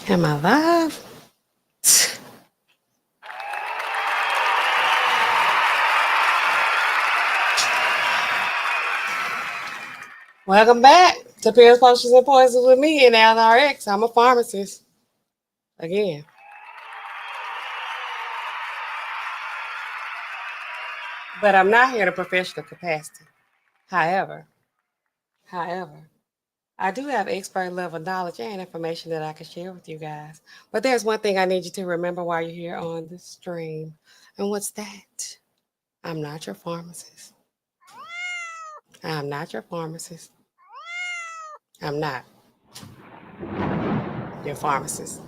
Am I live? Welcome back to Pills, Potions, and Poisons with me, NAllenRx. I'm a pharmacist. Again. But I'm not here to professional capacity. However, I do have expert level knowledge and information that I can share with you guys. But there's one thing I need you to remember while you're here on the stream. And what's that? I'm not your pharmacist. I'm not your pharmacist. I'm not your pharmacist.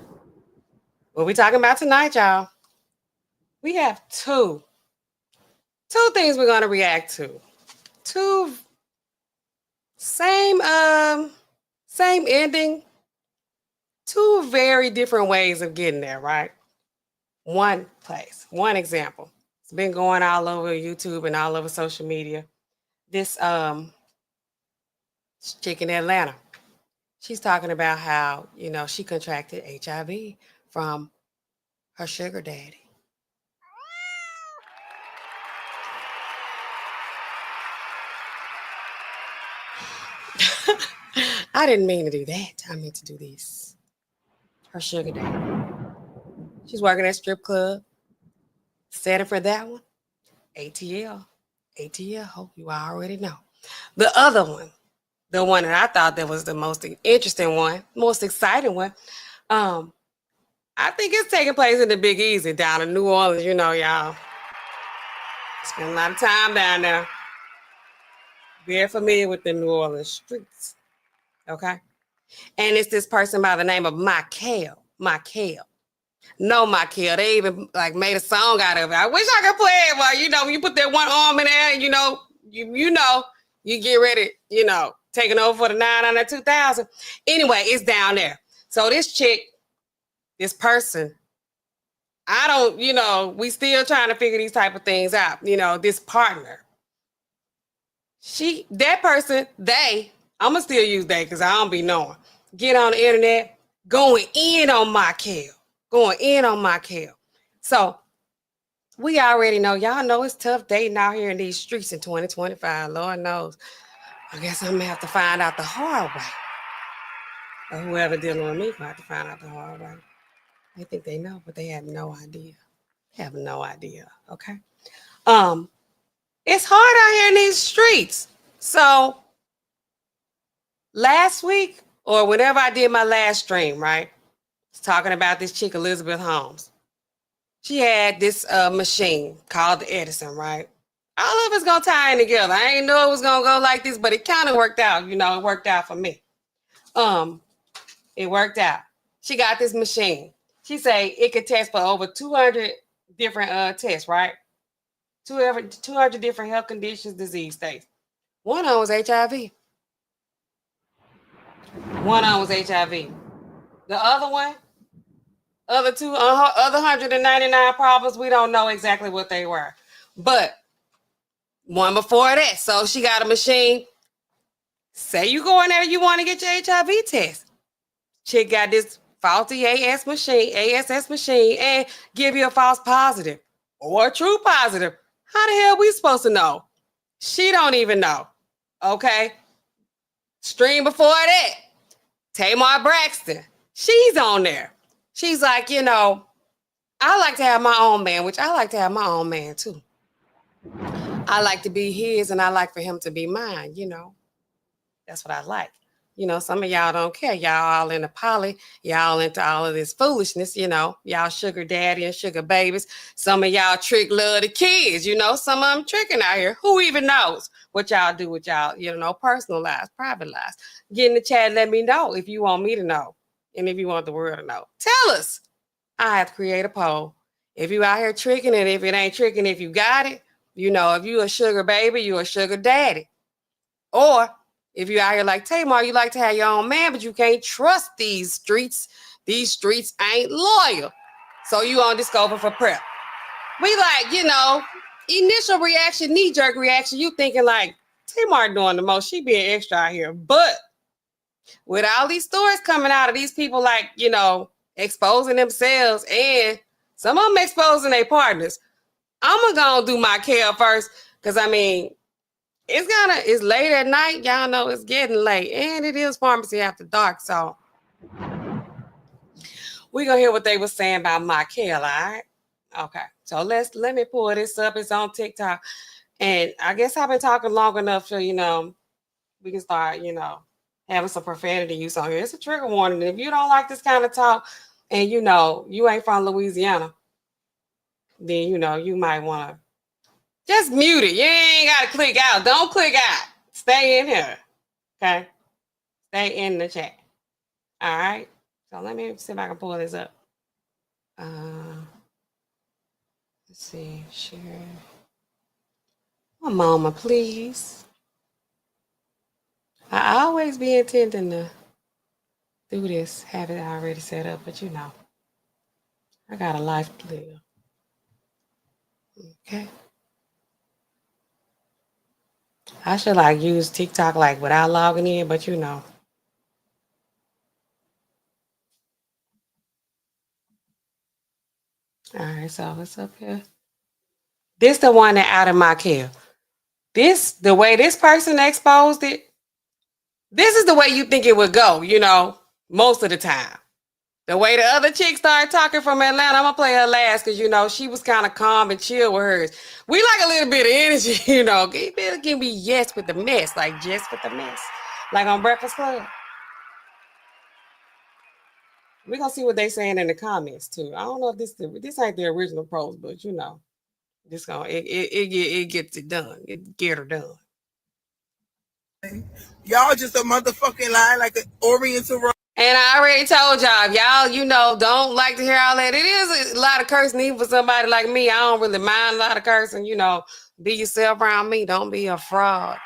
What we talking about tonight, y'all? We have two things we're going to react to. Two same ending, two very different ways of getting there, right? One example. It's been going all over YouTube and all over social media. This chick in Atlanta, she's talking about how, she contracted HIV from her sugar daddy. I didn't mean to do that. I meant to do this. Her sugar daddy. She's working at strip club. Setting for that one, ATL. Hope you already know. The other one, the one that I thought that was the most interesting one, most exciting one, I think it's taking place in the Big Easy down in New Orleans. Y'all. Spend a lot of time down there. Very familiar with the New Orleans streets. Okay? And it's this person by the name of Mykel. No, Mykel. They even made a song out of it. I wish I could play it. Well, when you put that one arm in there, you get ready, taking over for the 900 2000. Anyway, it's down there. So this chick, this person, we still trying to figure these type of things out. This partner. That person, I'm going to still use they because I don't be knowing. Get on the internet, going in on Mykel. So we already know, y'all know it's tough dating out here in these streets in 2025. Lord knows. I guess I'm going to have to find out the hard way. Or whoever dealing with me going to have to find out the hard way. They think they know, but they have no idea. Okay? It's hard out here in these streets. So last week, or whenever I did my last stream, right? Talking about this chick, Elizabeth Holmes. She had this machine called the Edison, right? All of it's going to tie in together. I ain't know it was going to go like this, but it kind of worked out. It worked out for me. It worked out. She got this machine. She say it could test for over 200 different tests, right? 200 different health conditions, disease states. One of them was HIV. The other one, other 199 problems, we don't know exactly what they were. But one before that, so she got a machine. Say you go in there, you want to get your HIV test. Chick got this faulty ASS machine, and give you a false positive or a true positive. How the hell we supposed to know? She don't even know. Okay. Stream before that, Tamar Braxton. She's on there. She's like, I like to have my own man, which I like to have my own man too. I like to be his and I like for him to be mine, That's what I like. Some of y'all don't care. Y'all all into poly. Y'all into all of this foolishness, Y'all sugar daddy and sugar babies. Some of y'all trick love the kids, Some of them tricking out here. Who even knows what y'all do with y'all, personal lives, private lives? Get in the chat and let me know if you want me to know. And if you want the world to know. Tell us. I have to create a poll. If you out here tricking, and if it ain't tricking, if you got it, if you a sugar baby, you a sugar daddy. Or if you out here like Tamar, you like to have your own man, but you can't trust these streets. These streets ain't loyal. So you on Descovy for prep. We initial reaction, knee-jerk reaction, you thinking like, Tamar doing the most. She being extra out here. But with all these stories coming out of these people like, exposing themselves, and some of them exposing their partners. I'm gonna do Mykel first, because I mean, it's late at night. Y'all know it's getting late, and it is pharmacy after dark. So we're gonna hear what they were saying about Mykel, all right? Okay, so let me pull this up. It's on TikTok. And I guess I've been talking long enough so, we can start, having some profanity use on here. It's a trigger warning. If you don't like this kind of talk and, you ain't from Louisiana, then, you might want to just mute it. You ain't got to click out. Don't click out. Stay in here. Okay? Stay in the chat. All right? So let me see if I can pull this up. Let's see. Share. One moment, please. I always be intending to do this, have it already set up, but I got a life to live. Okay. I should use TikTok without logging in, but All right, so it's up here. This the one that out of Mykel. The way this person exposed it, this is the way you think it would go, most of the time. The way the other chick started talking from Atlanta, I'm gonna play her last because she was kind of calm and chill with hers. We like a little bit of energy, It can be yes with the mess, just with the mess, like on Breakfast Club. We're gonna see what they saying in the comments too. I don't know if this ain't the original post, but this it gets it done. It get her done. Y'all just a motherfucking lie like an Oriental. And I already told y'all, don't like to hear all that. It is a lot of cursing, even for somebody like me. I don't really mind a lot of cursing, Be yourself around me. Don't be a fraud.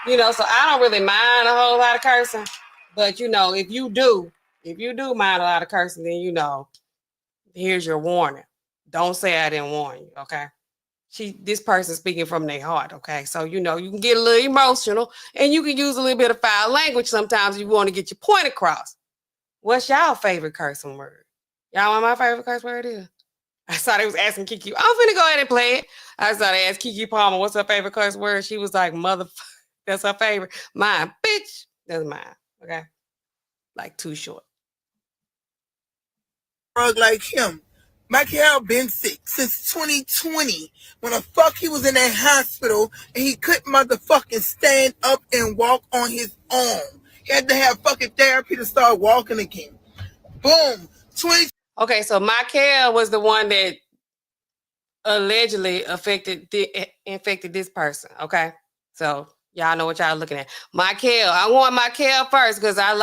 So I don't really mind a whole lot of cursing. But, if you do mind a lot of cursing, then, here's your warning. Don't say I didn't warn you, okay? This person speaking from their heart, okay? So, you can get a little emotional and you can use a little bit of foul language sometimes if you want to get your point across. What's y'all favorite cursing word? Y'all want my favorite curse word is? I saw they was asking Kiki. I'm finna go ahead and play it. I saw they asked Kiki Palmer, what's her favorite curse word? She was like, motherfucker. That's her favorite. Mine, bitch. That's mine, okay? Too short. Like him. Mykel been sick since 2020 when the fuck he was in that hospital and he couldn't motherfucking stand up and walk on his own. He had to have fucking therapy to start walking again. Boom. Okay, so Mykel was the one that allegedly infected this person, okay? So y'all know what y'all looking at. Mykel, I want Mykel first because I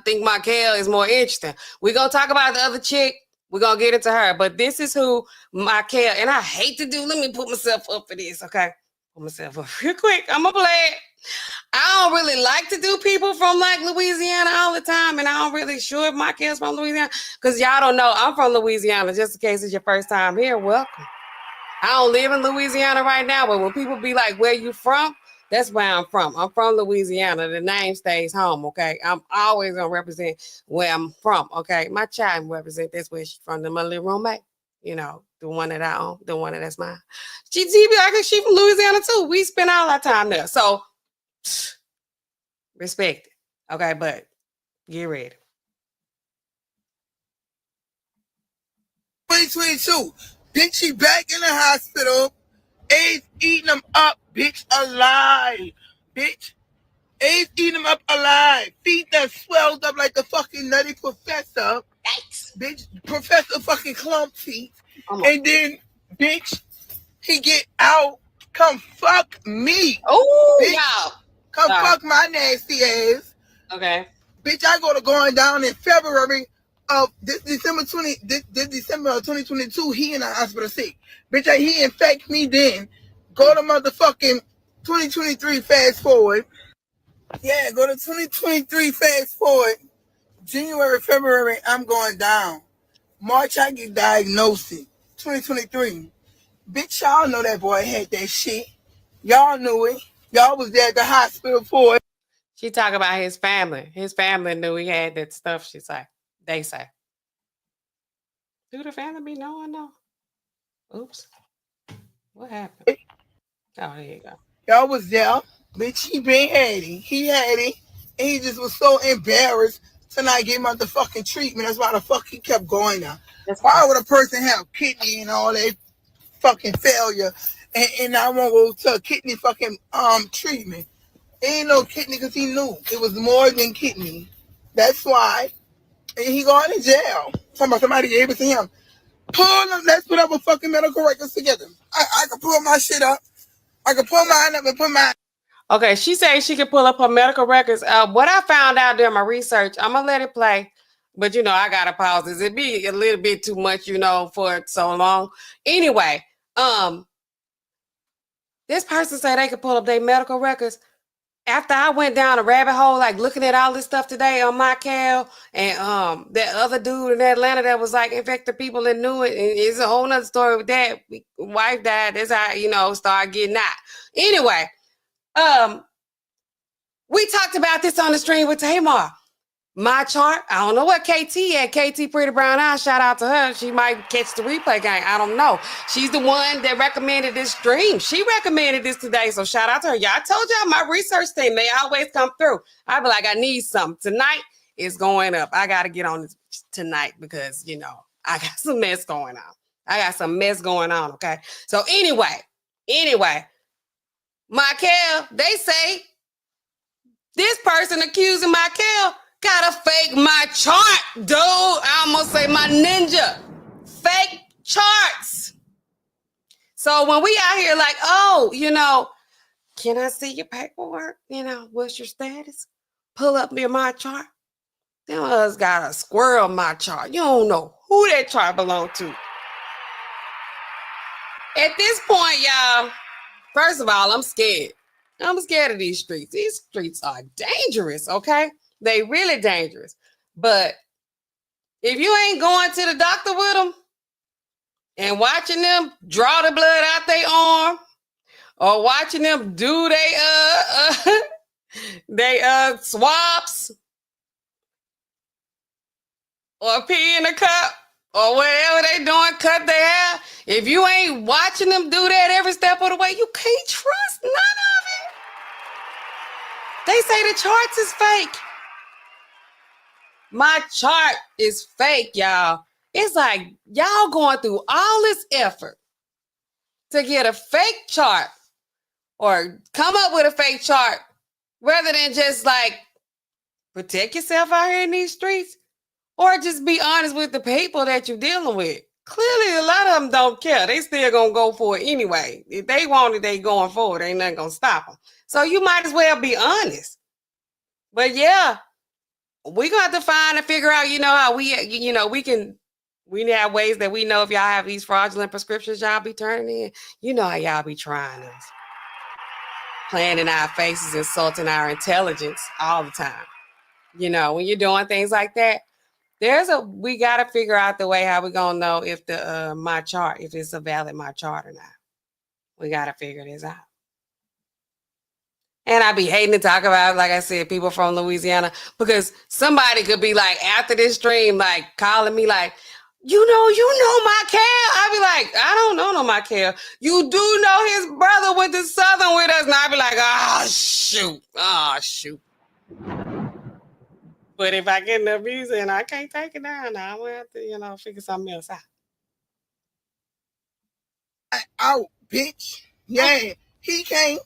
think Mykel is more interesting. We're going to talk about the other chick. We're going to get into her. But this is who Mykel, and I hate to do, let me put myself up for this, okay? Put myself up real quick. I'm going to play it. I don't really like to do people from Louisiana all the time, and I don't really sure if Mykel's from Louisiana because y'all don't know I'm from Louisiana. Just in case it's your first time here, welcome. I don't live in Louisiana right now, but when people be like, where you from? That's where I'm from. I'm from Louisiana. The name stays home, okay? I'm always going to represent where I'm from, okay? My child represent that's where she's from, my little roommate. The one that I own, the one that's mine. She be like, she from Louisiana too. We spend all our time there. So, respect it, okay? But get ready. 2022. Bitch, she back in the hospital. AIDS eating them up, bitch, alive. Bitch. AIDS eating them up alive. Feet that swelled up like the fucking nutty professor. Yikes. Bitch, Professor fucking Clump feet. And then, bitch, he get out. Come fuck me. Oh, y'all. Come fuck my nasty ass. Okay. Bitch, I go to going down in February of this December 2022. He in the hospital sick. Bitch, he infect me then. Go to motherfucking 2023 fast forward. Yeah, go to 2023 fast forward. January, February, I'm going down. March, I get diagnosed. 2023. Bitch, y'all know that boy had that shit. Y'all knew it. Y'all was there at the hospital for it. She talk about his family. His family knew he had that stuff, she said. They say. Do the family be knowing though? Oops. What happened? Oh, there you go. Y'all was there. Bitch, he been had it. He had it. And he just was so embarrassed to not get motherfucking treatment. That's why the fuck he kept going now. Why would a person have kidney and all that fucking failure and I won't go to a kidney fucking treatment? Ain't no kidney because he knew it was more than kidney. That's why. And he going to jail. Somebody gave it to him. Pull them. Let's put up a fucking medical records together. I can pull my shit up. I can pull mine up and put mine. Okay, she said she could pull up her medical records. What I found out during my research, I'm gonna let it play, but I gotta pause this. It'd be a little bit too much, for so long. Anyway, this person said they could pull up their medical records. After I went down a rabbit hole, like looking at all this stuff today on Mykel and that other dude in Atlanta that was like infected people and knew it, and it's a whole nother story with that. Wife died. That's how start getting out. Anyway. We talked about this on the stream with Tamar. My chart, I don't know what KT at. KT Pretty Brown Eyes, shout out to her. She might catch the replay game. I don't know. She's the one that recommended this stream. She recommended this today, so shout out to her. Y'all told y'all my research team, they always come through. I be like, I need something. Tonight is going up. I got to get on this tonight because, I got some mess going on. Okay? So anyway, Mykel, they say this person accusing Mykel got a fake my chart, dude. I almost say my ninja. Fake charts. So when we out here like, can I see your paperwork? What's your status? Pull up my chart. Them us got a squirrel my chart. You don't know who that chart belong to. At this point, y'all, first of all, I'm scared. I'm scared of these streets. These streets are dangerous, okay? They really dangerous. But if you ain't going to the doctor with them and watching them draw the blood out their arm or watching them do they swabs or pee in a cup or whatever they doing, cut their hair, if you ain't watching them do that every step of the way, you can't trust none of it. They say the charts is fake. My chart is fake, y'all. It's like y'all going through all this effort to get a fake chart or come up with a fake chart rather than just like protect yourself out here in these streets or just be honest with the people that you're dealing with. Clearly, a lot of them don't care. They still gonna go for it anyway. If they want it, they going for it. Ain't nothing gonna stop them. So you might as well be honest. But yeah, we're gonna have to find and figure out, how we have ways that we know if y'all have these fraudulent prescriptions y'all be turning in. How y'all be trying us. Playing in our faces, insulting our intelligence all the time. When you're doing things like that, we got to figure out the way how we're going to know if the my chart, if it's a valid my chart or not. We got to figure this out. And I be hating to talk about, like I said, people from Louisiana, because somebody could be like, after this stream, like calling me like, you know Mykel. I be like, I don't know no Mykel. You do know his brother went to Southern with us. And I be like, oh, shoot. But if I get enough views and I can't take it down, now I'm going to have to, figure something else out. Out, bitch. Yeah, he can't.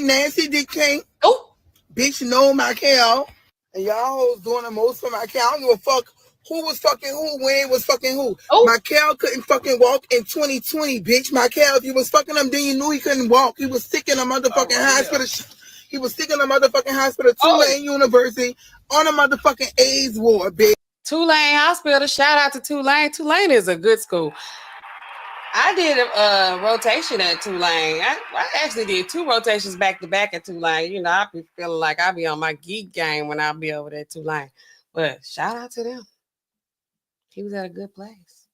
Nancy Dick can't. Oh. Bitch, no Mykel. And y'all hoes doing the most for Mykel. I don't give a fuck who was fucking who, when was fucking who. Oh. Mykel couldn't fucking walk in 2020, bitch. Mykel, if you was fucking him, then you knew he couldn't walk. He was sick in a motherfucking hospital. He was sick in a motherfucking hospital, Tulane University, on a motherfucking AIDS ward, bitch. Tulane Hospital. Shout out to Tulane. Tulane is a good school. I did a rotation at Tulane. I actually did 2 rotations back to back at Tulane. I be feeling like I be on my geek game when I be over there at Tulane. But shout out to them. He was at a good place.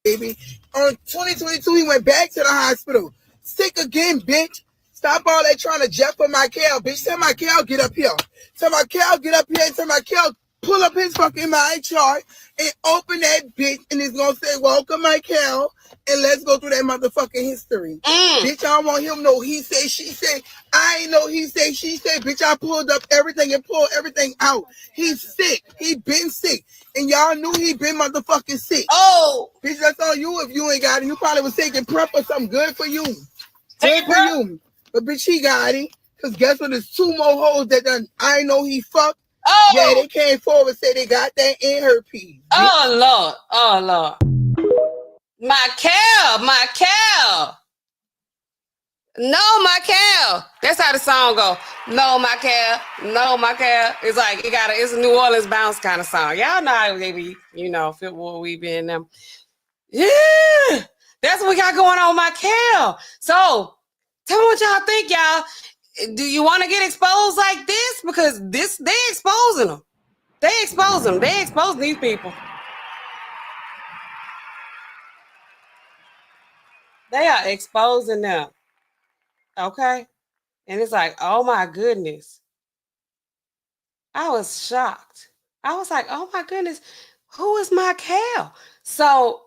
Baby, on 2022, he went back to the hospital. Sick again, bitch. Stop all that trying to jet for Mykel, bitch. Tell Mykel get up here. Tell Mykel get up here and tell Mykel pull up his fucking my chart and open that bitch, and it's gonna say, welcome, Mykel, and let's go through that motherfucking history. Bitch, I don't want him know he say, she say. I ain't know he say, she say. Bitch, I pulled up everything and pulled everything out. He's sick. He been sick. And y'all knew he been motherfucking sick. Oh, bitch, that's on you if you ain't got it. You probably was taking prep or something good for you. Good for you. But bitch, he got it. Cause guess what? There's 2 more hoes that done, I know he fucked. Oh. Yeah, they came forward and said they got that in herpes. Bitch. Oh, Lord. Oh, Lord. Mykel. No, Mykel. That's how the song go. No, Mykel. It's like it's a New Orleans bounce kind of song. Y'all know how they be, fit what we be in them. Yeah. That's what we got going on, Mykel. So tell me what y'all think, y'all. Do you want to get exposed like this? Because they exposing them. They exposing these people. They are exposing them. Okay? And it's like, oh my goodness. I was shocked. I was like, oh my goodness, who is Mykel? So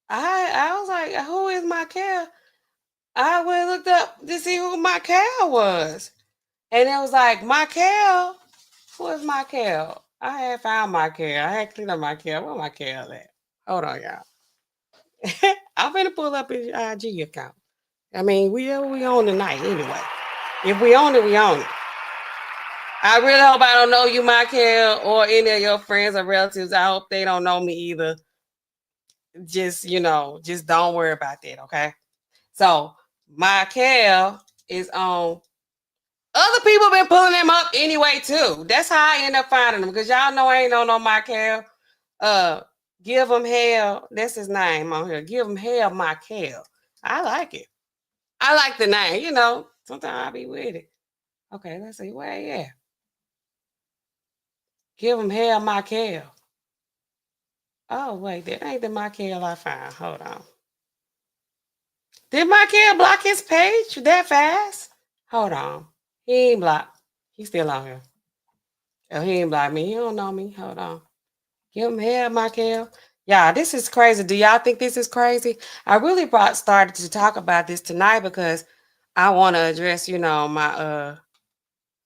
I was like, who is Mykel? I went and looked up to see who Mykel was. And it was like, Mykel? Who is Mykel? I had found Mykel. I had cleaned up Mykel. Where Mykel at? Hold on, y'all. I'm gonna pull up his IG account. I mean, we on tonight anyway. If we own it, we own it. I really hope I don't know you, Mykel, or any of your friends or relatives. I hope they don't know me either. Just don't worry about that, okay? So Mykel is on. Other people been pulling him up anyway too. That's how I end up finding him, because y'all know I ain't no Mykel. Give him hell. That's his name on here. Give him hell, Mykel. I like it. I like the name. Sometimes I be with it. Okay, let's see where he at. Give him hell, Mykel. Oh, wait, that ain't the Mykel I found. Hold on. Did Mykel block his page that fast? Hold on. He ain't blocked. He's still on here. Oh, he ain't blocked me. He don't know me. Hold on. Give him hell, Mykel. Yeah, this is crazy. Do y'all think this is crazy? I really started to talk about this tonight because I want to address, my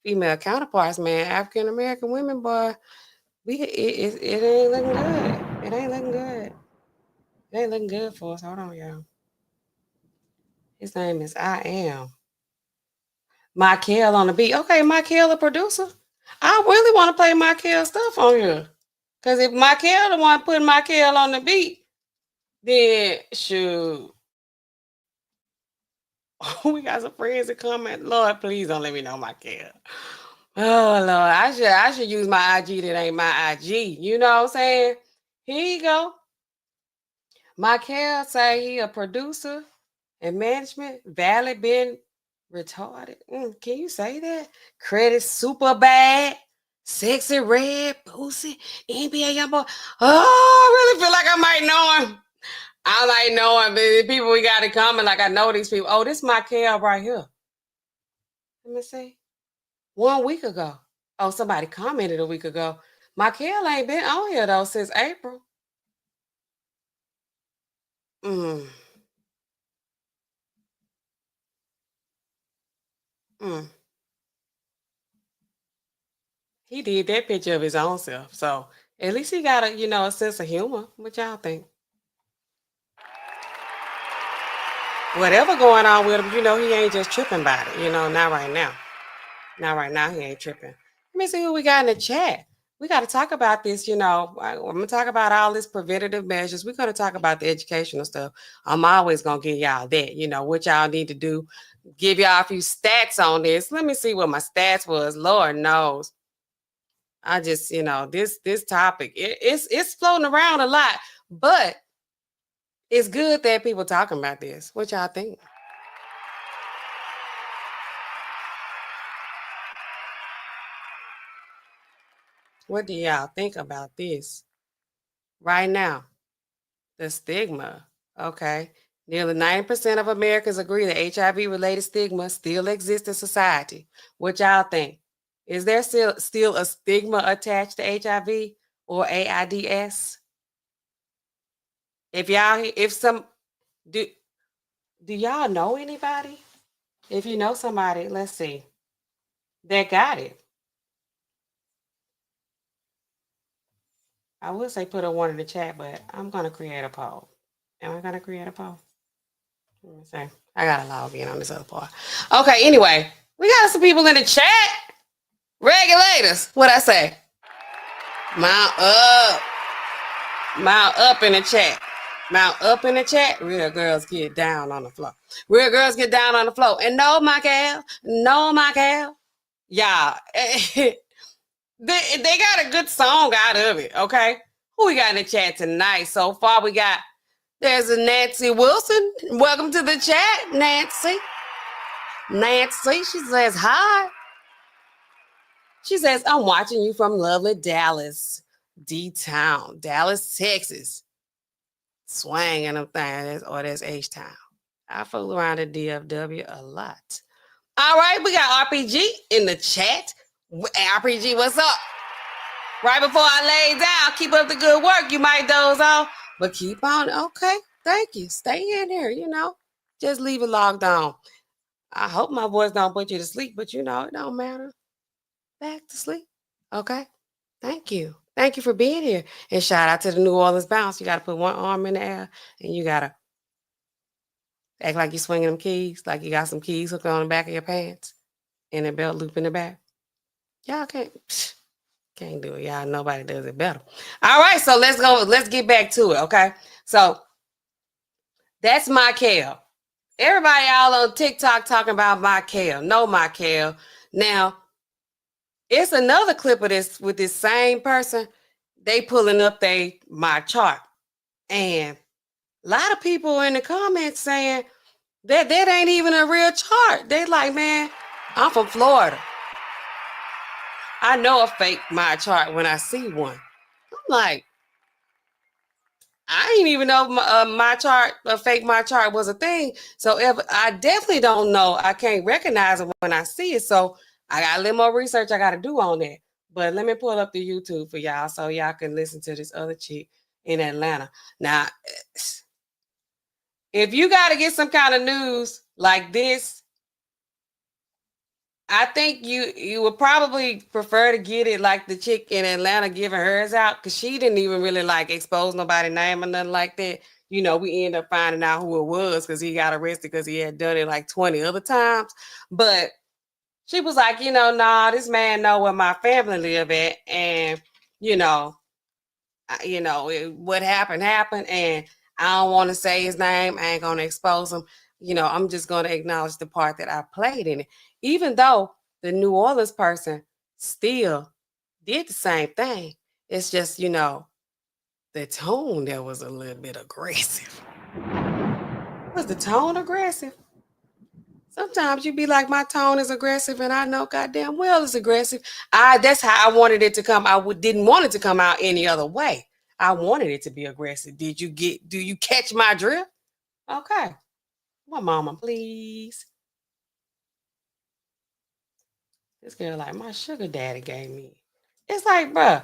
female counterparts, man. African American women, boy. It ain't looking good. It ain't looking good. It ain't looking good for us. Hold on, y'all. His name is I Am. Mykel on the beat. Okay, Mykel, a producer. I really want to play Mykel stuff on here. Because if Mykel the one putting Mykel on the beat, then shoot. We got some friends that comment. Lord, please don't let me know Mykel. Oh Lord, I should use my IG that ain't my IG. You know what I'm saying? Here you go. Mykel say he a producer and management. Valid been retarded. Can you say that? Credit super bad. Sexy red, Boosie, NBA young boy. Oh, I really feel like I might know him. I might know him. The people we got in common, like I know these people. Oh, this is Mykel right here. Let me see. 1 week ago. Oh, somebody commented a week ago. Mykel ain't been on here though since April. Mm. He did that picture of his own self. So at least he got a sense of humor. What y'all think? Whatever going on with him, he ain't just tripping about it. Not right now. Not right now, he ain't tripping. Let me see who we got in the chat. We got to talk about this, I'm going to talk about all this preventative measures. We're going to talk about the educational stuff. I'm always going to give y'all that, what y'all need to do. Give y'all a few stats on this. Let me see what my stats was. Lord knows. I just, this topic, it's floating around a lot, but it's good that people talking about this. What y'all think? What do y'all think about this right now? The stigma. Okay. Nearly 90% of Americans agree that HIV-related stigma still exists in society. What y'all think? Is there still a stigma attached to HIV or AIDS? If do y'all know anybody? If you know somebody, let's see, that got it. I would say put a one in the chat, but I'm gonna create a poll. Am I gonna create a poll? Let me see. I gotta log in on this other part. Okay, anyway, we got some people in the chat. Regulators, what I say? Mount up. Mount up in the chat. Mount up in the chat. Real girls get down on the floor. Real girls get down on the floor. And no, Mykel. No, Mykel. Y'all. they got a good song out of it, okay? Who we got in the chat tonight? So far, there's a Nancy Wilson. Welcome to the chat, Nancy. Nancy, she says, hi. She says, I'm watching you from lovely Dallas, D-Town, Dallas, Texas. Swanging them things, or that's H-Town. I fool around the DFW a lot. All right, we got RPG in the chat. RPG, what's up? Right before I lay down, keep up the good work. You might doze off, but keep on. Okay, thank you. Stay in here, Just leave it logged on. I hope my voice don't put you to sleep, but it don't matter. Back to sleep. Okay? Thank you. Thank you for being here. And shout out to the New Orleans Bounce. You got to put one arm in the air and you got to act like you're swinging them keys, like you got some keys hooked on the back of your pants and a belt loop in the back. Y'all can't do it. Y'all, nobody does it better. All right, so let's go. Let's get back to it, okay? So that's Mykel. Everybody all on TikTok talking about Mykel. No Mykel. Now, it's another clip of this with this same person. They pulling up my chart. And a lot of people in the comments saying that ain't even a real chart. They like, man, I'm from Florida. I know a fake my chart when I see one. I'm like, I didn't even know a fake my chart was a thing. So if I definitely don't know, I can't recognize it when I see it. So I got a little more research I got to do on that. But let me pull up the YouTube for y'all so y'all can listen to this other chick in Atlanta. Now, if you got to get some kind of news like this, I think you would probably prefer to get it like the chick in Atlanta giving hers out, because she didn't even really expose nobody's name or nothing like that. We end up finding out who it was because he got arrested because he had done it like 20 other times. But she was like, nah, this man know where my family live at, and what happened, and I don't want to say his name. I ain't gonna expose him. I'm just gonna acknowledge the part that I played in it, even though the New Orleans person still did the same thing. It's just, the tone that was a little bit aggressive. Was the tone aggressive? Sometimes you be like, my tone is aggressive, and I know goddamn well it's aggressive. That's how I wanted it to come. Didn't want it to come out any other way. I wanted it to be aggressive. Do you catch my drift? Okay. One mama, please. This girl like, my sugar daddy gave me. It's like, bruh,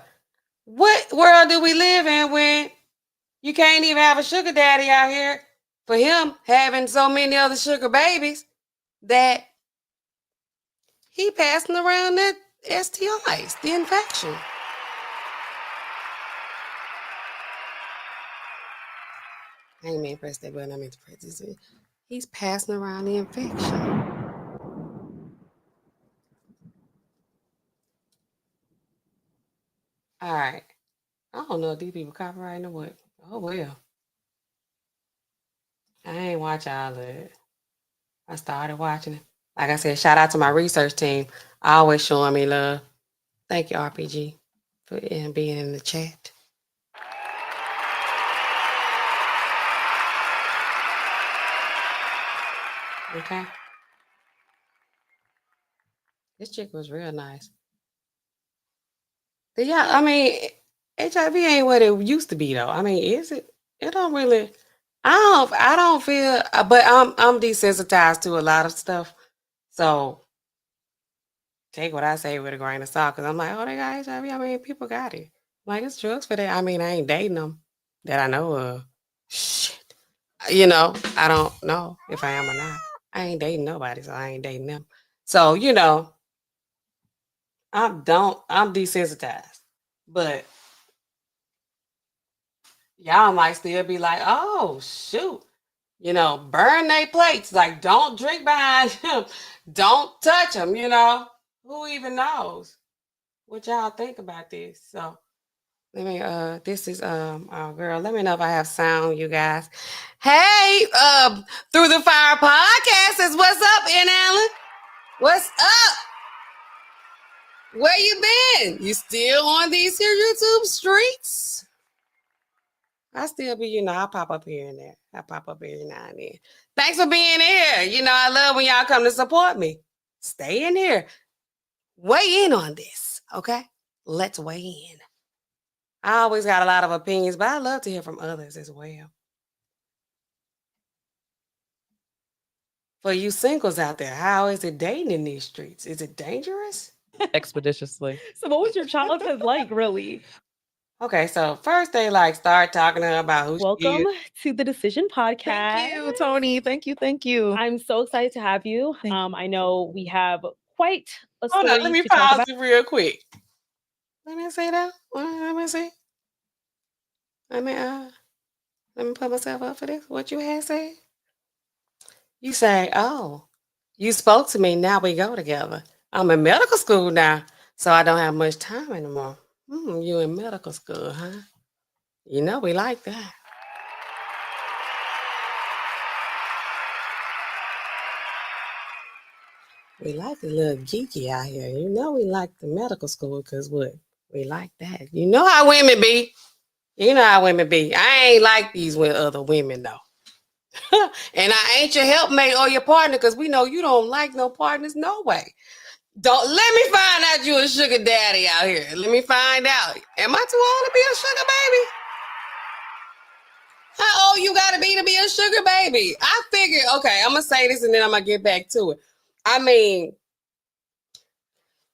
what world do we live in when you can't even have a sugar daddy out here for him having so many other sugar babies that he passing around that STIs, the infection. I ain't mean to press that button. I meant to press this. He's passing around the infection. All right. I don't know if these people copyrighting or what. Oh, well. I ain't watch all of it. I started watching it. Like I said, shout out to my research team. Always showing me love. Thank you, RPG, for being in the chat. Okay. This chick was real nice. Yeah, I mean, HIV ain't what it used to be, though. I mean, is it? It don't really. I don't feel. But I'm desensitized to a lot of stuff. So take what I say with a grain of salt, because I'm like, oh, they got HIV. I mean, people got it. Like, it's drugs for that. I mean, I ain't dating them that I know of. Shit. You know, I don't know if I am or not. I ain't dating nobody, so I ain't dating them. So, you know, I'm desensitized. But y'all might still be like, oh, shoot. You know, burn their plates. Like, don't drink behind them. Don't touch them, you know. Who even knows what y'all think about this? So let me this is oh girl, let me know if I have sound, you guys. Hey, Through the Fire podcast is what's up, NAllen? What's up? Where you been? You still on these here YouTube streets? I still be, you know, I pop up here and there. I pop up here now and then. Thanks for being here. You know, I love when y'all come to support me. Stay in here. Weigh in on this, okay? Let's weigh in. I always got a lot of opinions, but I love to hear from others as well. For you singles out there, how is it dating in these streets? Is it dangerous? Expeditiously. So what was your childhood like, really? Okay, so first they like start talking to her about who Welcome she is. to the Decision Podcast. Thank you, Tony. Thank you. I'm so excited to have you. I know we have quite a Hold story on, let me to talk pause about. it real quick. Let me see that. Let me see. Let me put myself up for this. What you had said? You say, oh, you spoke to me, now we go together. I'm in medical school now, so I don't have much time anymore. You in medical school, huh? You know we like that. We like a little geeky out here. You know we like the medical school because what? We like that. You know how women be. You know how women be. I ain't like these with other women though. And I ain't your helpmate or your partner because we know you don't like no partners no way. Don't let me find out you a sugar daddy out here. Let me find out. Am I too old to be a sugar baby? How old you gotta be to be a sugar baby? I figured, okay, I'm gonna say this and then I'm gonna get back to it. I mean,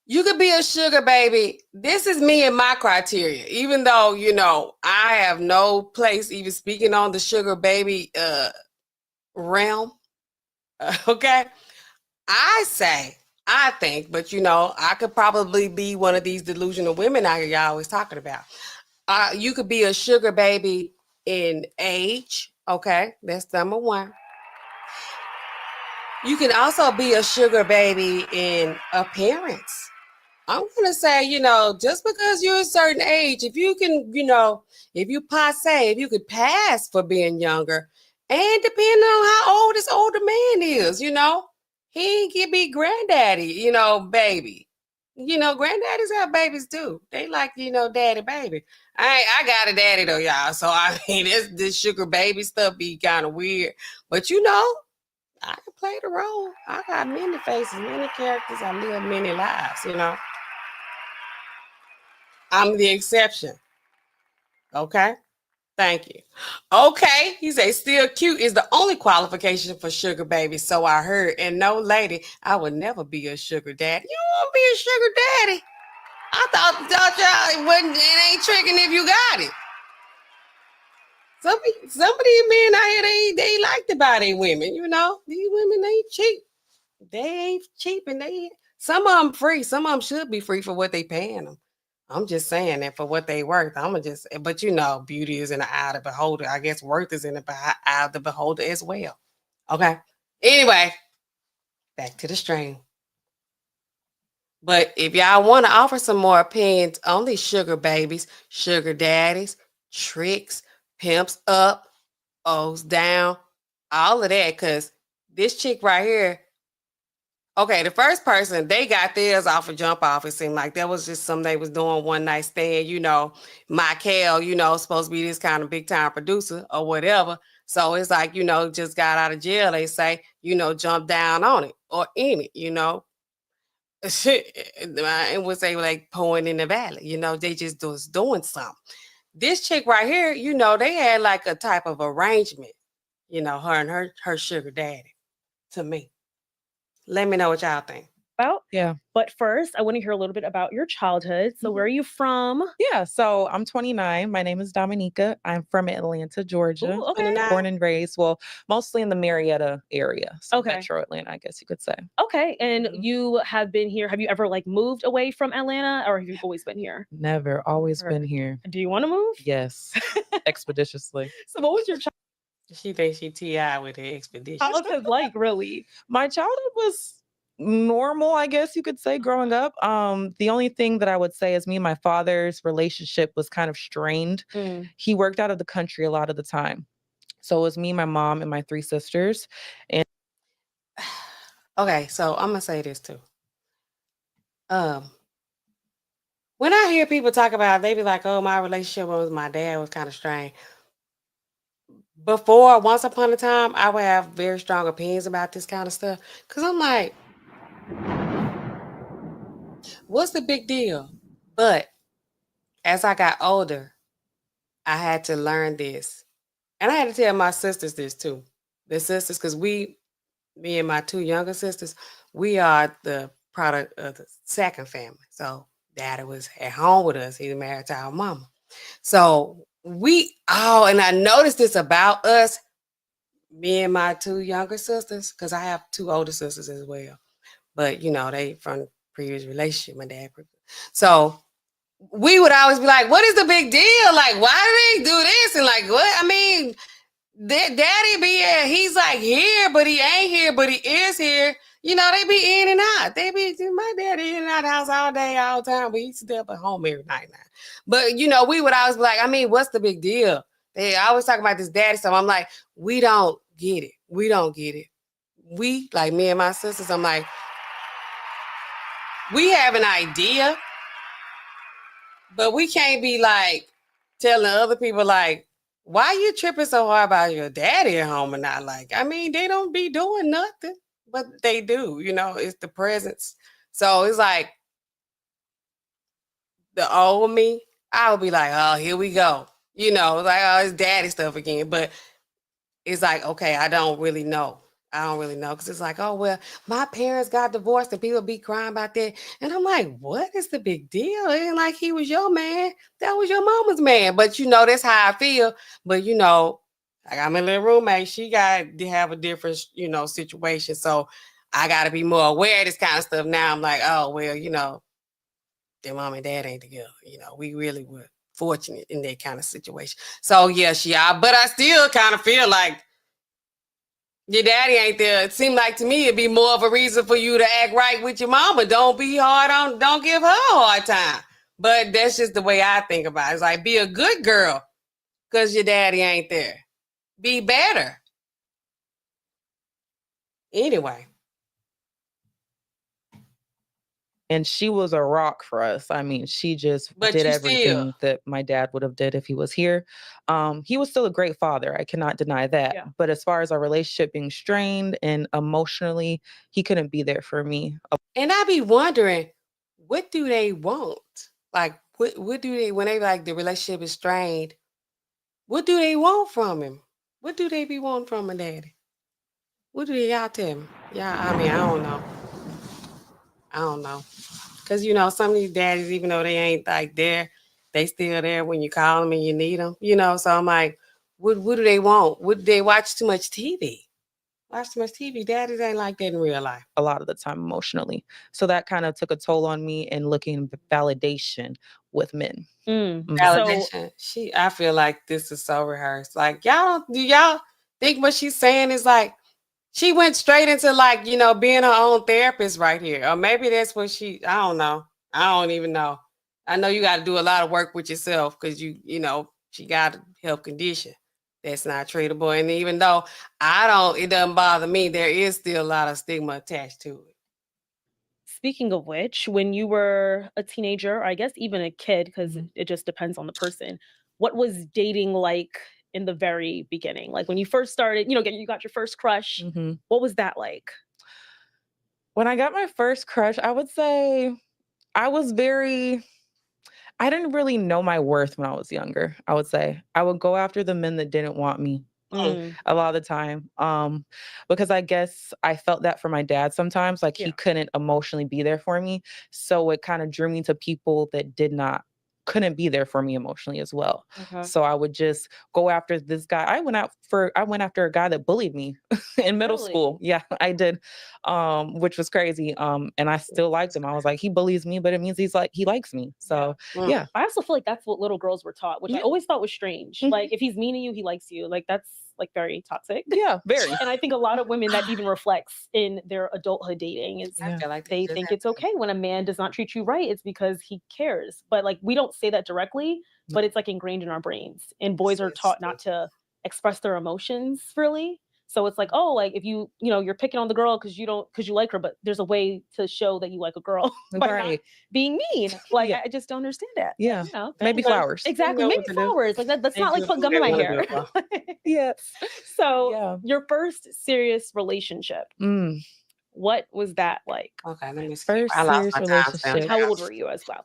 you could be a sugar baby. This is me and my criteria. Even though, you know, I have no place even speaking on the sugar baby realm. Okay. I think, but you know, I could probably be one of these delusional women out here y'all always talking about. You could be a sugar baby in age. Okay. That's number one. You can also be a sugar baby in appearance. I'm going to say, you know, just because you're a certain age, if you can, you know, if you if you could pass for being younger, and depending on how old this older man is, you know, he can be granddaddy, you know, baby. You know, granddaddies have babies too. They like, you know, daddy baby. I got a daddy though, y'all. So I mean, this sugar baby stuff be kind of weird. But you know, I can play the role. I got many faces, many characters. I live many lives, you know. I'm the exception. Okay. Thank you. Okay. He said still cute is the only qualification for sugar baby. So I heard. And no lady, I would never be a sugar daddy. You won't be a sugar daddy. I thought y'all it ain't tricking if you got it. Some of these men out here, they like to buy their women, you know. These women ain't cheap. They ain't cheap and some of them free. Some of them should be free for what they paying them. I'm just saying that for what they worth. But you know, beauty is in the eye of the beholder. I guess worth is in the eye of the beholder as well. Okay. Anyway, back to the stream. But if y'all want to offer some more opinions on these sugar babies, sugar daddies, tricks, pimps up, O's down, all of that, because this chick right here, okay, the first person, they got theirs off a jump off. It seemed like that was just something they was doing one night stand. You know, Mykel, you know, supposed to be this kind of big time producer or whatever. So it's like, you know, just got out of jail, they say, you know, jump down on it or in it, you know. It would say like pouring in the valley, you know, they just was doing something. This chick right here, you know, they had like a type of arrangement, you know, her and her sugar daddy to me. Let me know what y'all think. about. Yeah. But first, I want to hear a little bit about your childhood. So where are you from? Yeah. So I'm 29. My name is Dominica. I'm from Atlanta, Georgia. Ooh, okay. Born and raised, well, mostly in the Marietta area. So Okay. Metro Atlanta, I guess you could say. Okay. And Mhm. you have been here. Have you ever like moved away from Atlanta, or have you always been here? Never, always been Perfect. here. Do you want to move? Yes. Expeditiously. So what was your She thinks she TI with the expedition. childhood like, really? My childhood was normal, I guess you could say, growing up. The only thing that I would say is me and my father's relationship was kind of strained. Mm. He worked out of the country a lot of the time. So it was me, my mom, and my 3 sisters. Okay, so I'm gonna say this too. When I hear people talk about, they be like, "Oh, my relationship with my dad was kind of strained." Before, once upon a time, I would have very strong opinions about this kind of stuff because I'm like, "What's the big deal?" But as I got older, I had to learn this, and I had to tell my sisters this too. The sisters, because me and my 2 younger sisters, we are the product of the second family. So daddy was at home with us. He's married to our mama. So and I noticed this about us, me and my 2 younger sisters, because I have 2 older sisters as well. But they from previous relationship, my dad. So we would always be like, what is the big deal? Like, why do they do this? And like, what? I mean, daddy be here. He's like here, but he ain't here, but he is here. They be in and out. My daddy in and out of the house all day, all the time, but he's still at home every night now. But we would always be like, I mean, what's the big deal? They always talk about this daddy stuff. I'm like, we don't get it. We don't get it. We, like me and my sisters, I'm like, we have an idea, but we can't be like telling other people like, why you tripping so hard about your daddy at home and not like, I mean, they don't be doing nothing, but they do, it's the presence. So it's like the old me, I would be like, oh, here we go. Like, oh, it's daddy stuff again. But it's like, okay, I don't really know. Because it's like, oh, well, my parents got divorced and people be crying about that. And I'm like, what is the big deal? It ain't like he was your man. That was your mama's man. But that's how I feel. But I got my little roommate. She got to have a different, situation. So I got to be more aware of this kind of stuff now. I'm like, oh, well, their mom and dad ain't together. We really were fortunate in that kind of situation. So yeah, but I still kind of feel like your daddy ain't there. It seemed like to me it'd be more of a reason for you to act right with your mama. Don't give her a hard time. But that's just the way I think about it. It's like, be a good girl because your daddy ain't there. Be better. Anyway. And she was a rock for us. I mean, she just But did you everything that my dad would have did if he was here. He was still a great father. I cannot deny that. Yeah. But as far as our relationship being strained and emotionally, he couldn't be there for me. And I be wondering, what do they want? Like, what do they, when they like the relationship is strained, what do they want from him? What do they be wanting from a daddy? What do y'all tell me? Yeah, I mean, I don't know. Because, some of these daddies, even though they ain't like there, they still there when you call them and you need them, So I'm like, what do they want? Would they watch too much TV? Watch too much TV. Daddies ain't like that in real life. A lot of the time emotionally. So that kind of took a toll on me and looking for validation with men. Validation. I feel like this is so rehearsed. Like, do y'all think what she's saying is like, she went straight into like, being her own therapist right here. Or maybe that's what I don't know. I don't even know. I know you got to do a lot of work with yourself because she got a health condition that's not treatable. And even though it doesn't bother me, there is still a lot of stigma attached to it. Speaking of which, when you were a teenager, or I guess even a kid, because it just depends on the person, what was dating like in the very beginning? Like when you first started, you got your first crush. What was that like? When I got my first crush, I would say I didn't really know my worth when I was younger. I would say I would go after the men that didn't want me. Mm. a lot of the time. Because I guess I felt that for my dad sometimes, like Yeah. he couldn't emotionally be there for me. So it kind of drew me to people that couldn't be there for me emotionally as well. Okay. So I would just go after this guy. I went after a guy that bullied me in middle school. Really? Yeah, I did. Which was crazy. And I still liked him. I was like, he bullies me, but it means he likes me. So Mm. yeah. I also feel like that's what little girls were taught, which I Yeah. always thought was strange. Mhm. Like if he's mean to you, he likes you. Like that's like very toxic. Yeah, very. And I think a lot of women that even reflects in their adulthood dating is Yeah. I feel like they just think have it's to- okay when a man does not treat you right. It's because he cares. But like we don't say that directly, but it's like ingrained in our brains. And boys are taught not to express their emotions really. So it's like, oh, like if you're picking on the girl because you like her, but there's a way to show that you like a girl by not Right. being mean. Like Yeah. I just don't understand that. Yeah. Maybe You know, flowers. Exactly. know Maybe what to do. flowers. Like that's They not like do put what gum they in my wanna hair. do, huh? Yes. So Yeah. your first serious relationship, Mm. what was that like? Okay, let me see. First I lost serious my timestamp. relationship. How old were you as well?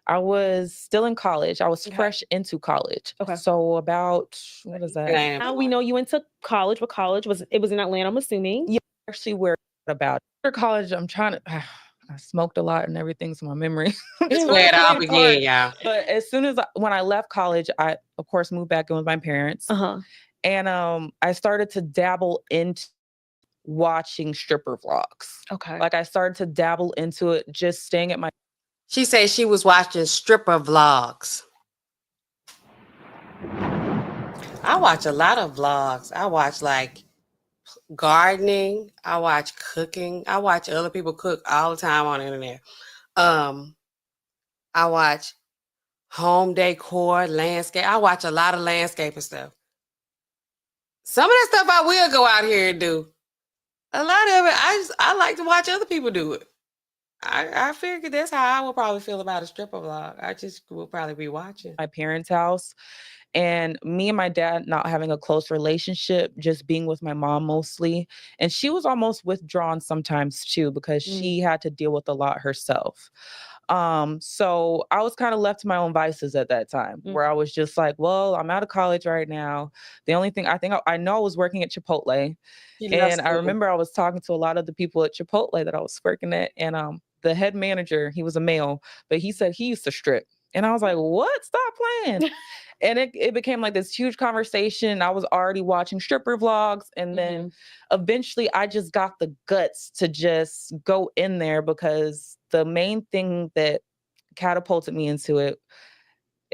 I was still in college. I was Okay. fresh into college. Okay. So about what is It that? ain't How we know you went to college? What college was it? Was in Atlanta, I'm assuming. Yeah, actually where about after college, I'm trying to I smoked a lot and everything, so my memory. It's where it all began, y'all. But as soon as when I left college, I of course moved back in with my parents. Uh-huh. And I started to dabble into watching stripper vlogs. Okay. Like I started to dabble into it, just staying at my She said she was watching stripper vlogs. I watch a lot of vlogs. I watch like gardening. I watch cooking. I watch other people cook all the time on the internet. I watch home decor, landscape. I watch a lot of landscaping stuff. Some of that stuff I will go out here and do. A lot of it, I like to watch other people do it. I figured that's how I would probably feel about a stripper vlog. I just will probably be watching. my parents' house. And me and my dad not having a close relationship, just being with my mom mostly. And she was almost withdrawn sometimes too, because she had to deal with a lot herself. So I was kind of left to my own vices at that time, where I was just like, well, I'm out of college right now. The only thing I know I was working at Chipotle. And I remember I was talking to a lot of the people at Chipotle that I was working at. And the head manager, he was a male, but he said he used to strip. And I was like, what? Stop playing. And it became like this huge conversation. I was already watching stripper vlogs. And then eventually I just got the guts to just go in there, because the main thing that catapulted me into it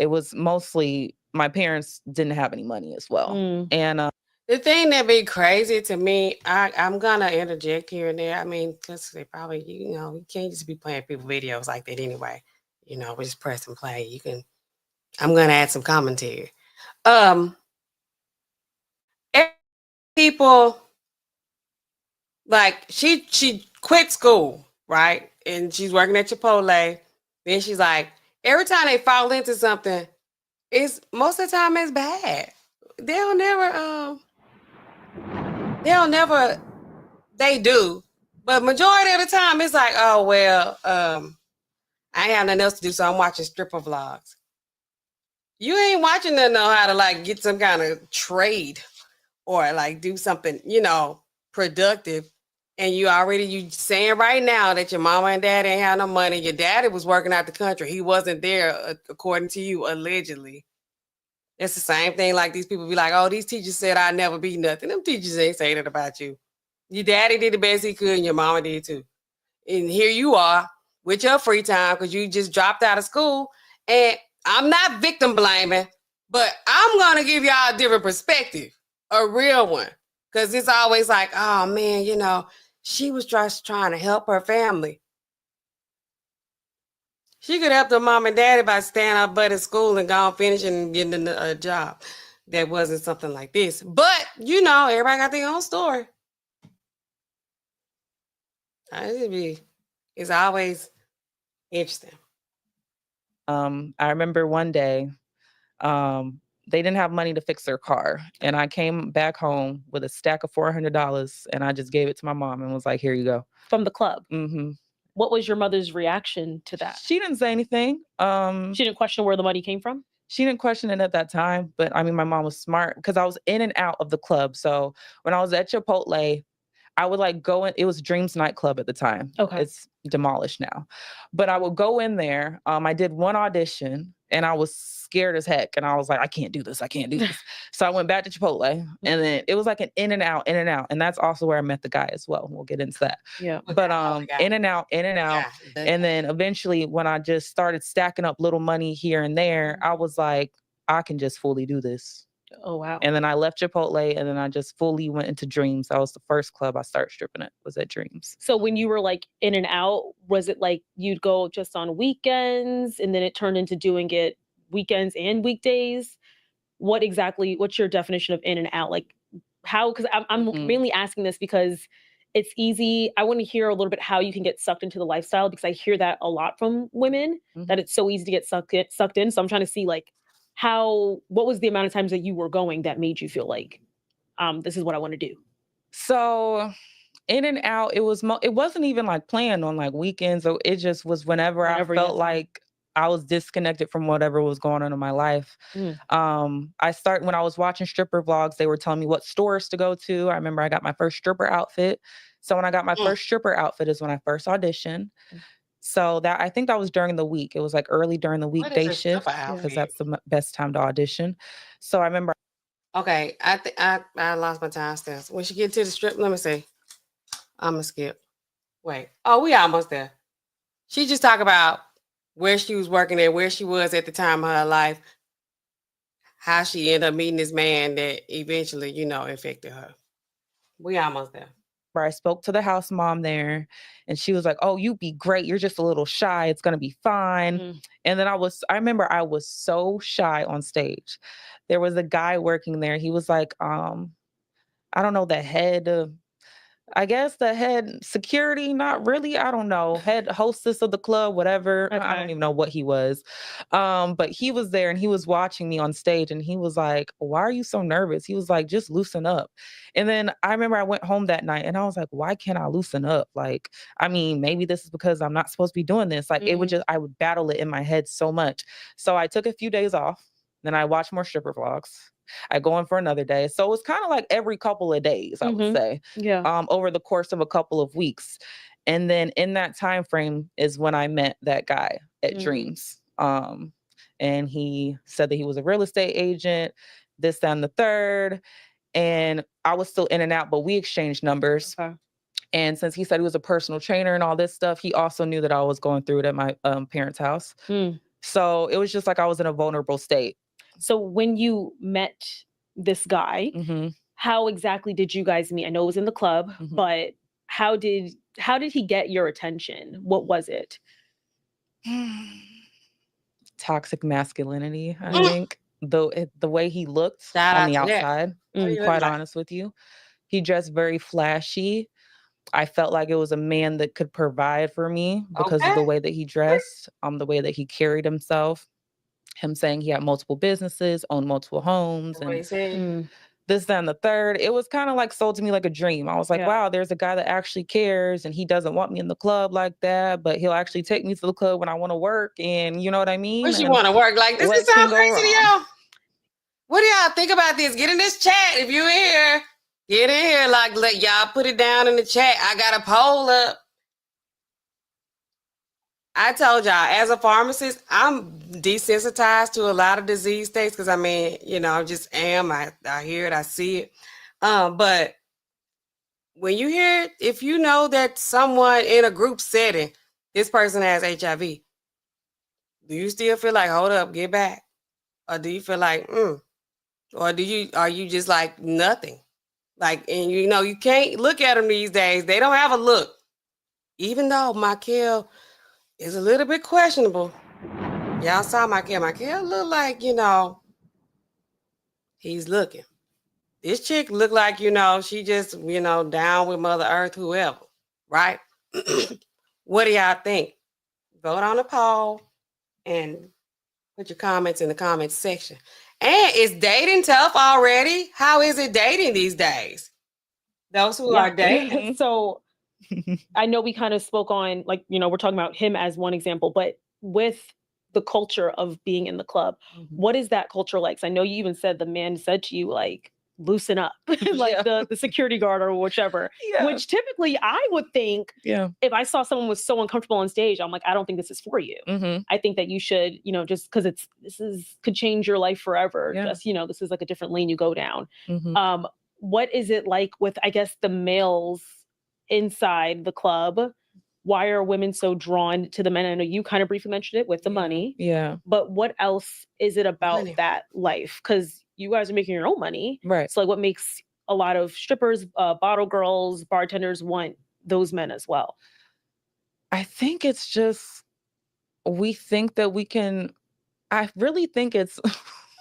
was mostly my parents didn't have any money as well. And the thing that be crazy to me, I'm gonna interject here and there. I mean, because they probably, you can't just be playing people videos like that anyway. We just press and play. I'm gonna add some commentary. People like she quit school, right? And she's working at Chipotle. Then she's like, every time they fall into something, it's most of the time it's bad. They do. But majority of the time it's like, oh well, I ain't have nothing else to do, so I'm watching stripper vlogs. You ain't watching to know how to like get some kind of trade or like do something, productive. And you saying right now that your mama and dad ain't have no money. Your daddy was working out the country. He wasn't there, according to you, allegedly. It's the same thing like these people be like, oh, these teachers said I'd never be nothing. Them teachers ain't saying that about you. Your daddy did the best he could and your mama did too. And here you are with your free time because you just dropped out of school. And I'm not victim blaming, but I'm going to give y'all a different perspective, a real one. Because it's always like, oh, man, she was just trying to help her family. She could help her mom and daddy by staying her butt at school and going finish and getting a job. That wasn't something like this. But, everybody got their own story. It's always interesting. I remember one day, they didn't have money to fix their car. And I came back home with a stack of $400 and I just gave it to my mom and was like, here you go. From the club. Mm-hmm. What was your mother's reaction to that? She didn't say anything. She didn't question where the money came from? She didn't question it at that time, but I mean, my mom was smart because I was in and out of the club. So when I was at Chipotle, I would like go in. It was Dreams nightclub at the time. Okay. It's demolished now, but I would go in there. I did one audition and I was scared as heck, and I was like, I can't do this. I can't do this. So I went back to Chipotle, and then it was like an in and out, and that's also where I met the guy as well. We'll get into that. Yeah. But in and out, and then eventually, when I just started stacking up little money here and there, I was like, I can just fully do this. Oh, wow. And then I left Chipotle, and then I just fully went into Dreams. That was the first club I started stripping at, was at Dreams. So when you were like in and out, was it like you'd go just on weekends and then it turned into doing it weekends and weekdays? What's your definition of in and out? Like how, because I'm mainly asking this because it's easy. I want to hear a little bit how you can get sucked into the lifestyle, because I hear that a lot from women, that it's so easy to get sucked in. So I'm trying to see like what was the amount of times that you were going that made you feel like, this is what I want to do? So in and out, it wasn't even like planned on like weekends. So it just was whenever I felt like I was disconnected from whatever was going on in my life. When I was watching stripper vlogs, they were telling me what stores to go to. I remember I got my first stripper outfit. So when I got my first stripper outfit is when I first auditioned. So I think that was during the week. It was like early during the weekday shift, because that's the best time to audition. So I remember. Okay, I lost my time stamps. When she get to the strip, let me see. I'm gonna skip. Wait. Oh, we almost there. She just talk about where she was working and where she was at the time of her life, how she ended up meeting this man that eventually, infected her. We almost there. I spoke to the house mom there, and she was like, "Oh, you'd be great. You're just a little shy. It's gonna be fine." And then I remember I was so shy on stage. There was a guy working there. He was like, I don't know, the head of, I guess the head security, not really. I don't know. Head hostess of the club, whatever. I don't even know what he was. But he was there and he was watching me on stage, and he was like, "Why are you so nervous?" He was like, "Just loosen up." And then I remember I went home that night and I was like, why can't I loosen up? Like, I mean, maybe this is because I'm not supposed to be doing this. Like I would battle it in my head so much. So I took a few days off. Then I watched more stripper vlogs. I go in for another day. So it was kind of like every couple of days, I would say. Yeah. Over the course of a couple of weeks. And then in that time frame is when I met that guy at Dreams. And he said that he was a real estate agent, this, that, and the third. And I was still in and out, but we exchanged numbers. Okay. And since he said he was a personal trainer and all this stuff, he also knew that I was going through it at my parents' house. So it was just like I was in a vulnerable state. So when you met this guy, how exactly did you guys meet? I know it was in the club, but how did he get your attention? What was it? Toxic masculinity, I think. The way he looked on the outside, to be quite honest with you. He dressed very flashy. I felt like it was a man that could provide for me because of the way that he dressed, the way that he carried himself. Him saying he had multiple businesses, owned multiple homes, and this, that, and the third. It was kind of like sold to me like a dream. I was like, wow, there's a guy that actually cares, and he doesn't want me in the club like that, but he'll actually take me to the club when I want to work, and you know what I mean? Where she want to work? Like, this sounds crazy to y'all. What do y'all think about this? Get in this chat if you're in here. Get in here. Like, let y'all put it down in the chat. I got a poll up. I told y'all, as a pharmacist, I'm desensitized to a lot of disease states because, I mean, I just am. I hear it, I see it. But when you hear it, if you know that someone in a group setting, this person has HIV, do you still feel like, hold up, get back? Or do you feel like, or are you just like nothing? Like, and you can't look at them these days. They don't have a look. Even though Mykel is a little bit questionable. Y'all saw Mykel. Mykel look like, he's looking. This chick look like, she just, down with Mother Earth, whoever, right? What do y'all think? Vote on the poll and put your comments in the comments section. And is dating tough already? How is it dating these days? Those who are dating. So I know we kind of spoke on, like, we're talking about him as one example, but with the culture of being in the club. What is that culture like? 'Cause I know you even said the man said to you, like, loosen up, like the security guard or whichever, which typically I would think, if I saw someone was so uncomfortable on stage, I'm like, I don't think this is for you. I think that you should, you know, just because could change your life forever. Just, you know, this is like a different lane you go down. What is it like with, I guess, the males inside the club? Why are women so drawn to the men? I know you kind of briefly mentioned it with the money. But what else is it about that life? Because you guys are making your own money. Right. So like what makes a lot of strippers, bottle girls, bartenders want those men as well? I think it's just, we think that we can, I really think it's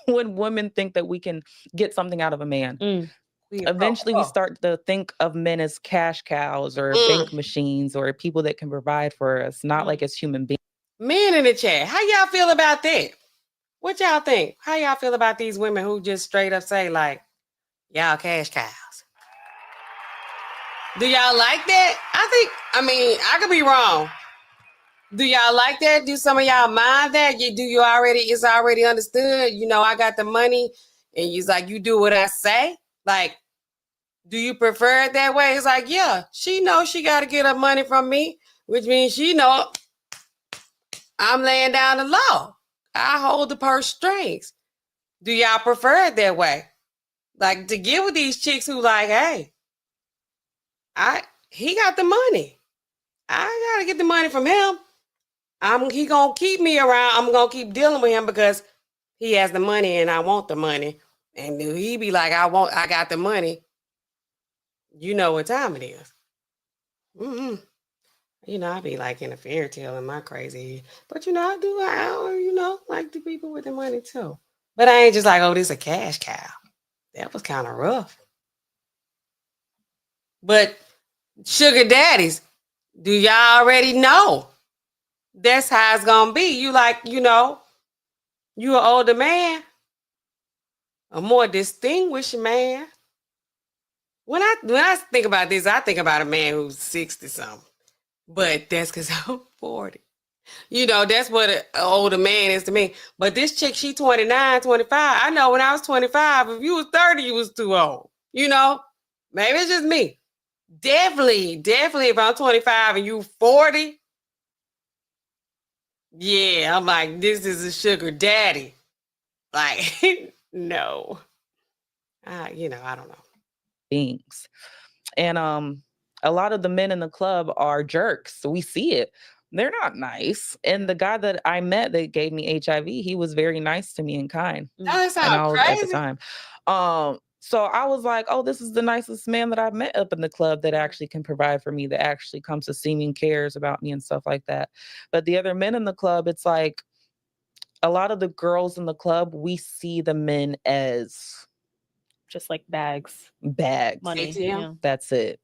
when women think that we can get something out of a man. Eventually we start to think of men as cash cows or bank machines or people that can provide for us, not like as human beings. Men in the chat, how y'all feel about that? What y'all think? How y'all feel about these women who just straight up say like, y'all cash cows? Do y'all like that? I mean, I could be wrong. Do y'all like that? Do some of y'all mind that? It's already understood, you know, I got the money and you's like, you do what I say? Like, do you prefer it that way? It's like, yeah, she knows she got to get her money from me, which means she know I'm laying down the law. I hold the purse strings. Do y'all prefer it that way? Like to get with these chicks who like, hey, he got the money. I gotta get the money from him. He gonna keep me around. I'm gonna keep dealing with him because he has the money and I want the money. And he be like, I got the money. You know what time it is. You know, I be like in a fairy tale in my crazy head. But you know, I like the people with the money too. But I ain't just like, oh, this a cash cow. That was kind of rough. But sugar daddies, do y'all already know? That's how it's gonna be. You like, you know, you an older man, a more distinguished man. When I think about this, I think about a man who's 60 something. But that's because I'm 40. You know, that's what an older man is to me. But this chick, she 29, 25. I know when I was 25, if you was 30, you was too old. You know, maybe it's just me. Definitely if I'm 25 and you 40, yeah, I'm like, this is a sugar daddy. Like, no. You know, I don't know. Things. And a lot of the men in the club are jerks. So we see it. They're not nice. And the guy that I met that gave me HIV, he was very nice to me and kind. That sounds crazy. At the time. So I was like, oh, this is the nicest man that I've met up in the club that actually can provide for me, that actually comes to see me and cares about me and stuff like that. But the other men in the club, it's like a lot of the girls in the club, we see the men as just like bags, money. Yeah. That's it.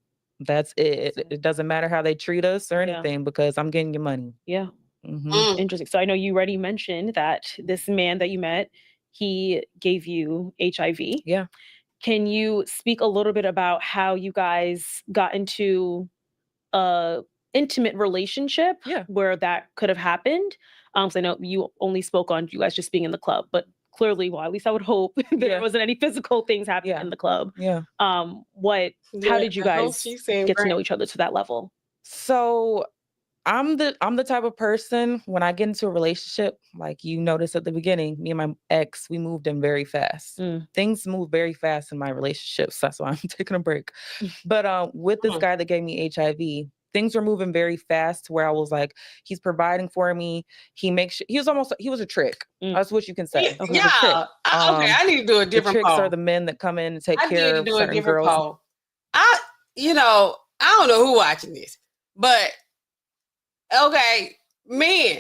It doesn't matter how they treat us or anything because I'm getting your money. Yeah. Interesting. So I know you already mentioned that this man that you met, he gave you HIV. Yeah. Can you speak a little bit about how you guys got into a intimate relationship where that could have happened? So I know you only spoke on you guys just being in the club, but clearly, well, at least I would hope there wasn't any physical things happening in the club. How did you guys get to know each other to that level? So I'm the type of person, when I get into a relationship, like you noticed at the beginning, me and my ex, we moved in very fast. Things move very fast in my relationships. That's why I'm taking a break. But with this guy that gave me HIV, things were moving very fast to where I was like, he's providing for me. He was a trick. That's what you can say. Okay, I need to do a different tricks poll. Are the men that come in and take care of certain girls. Poll. I don't know who watching this, but okay, men,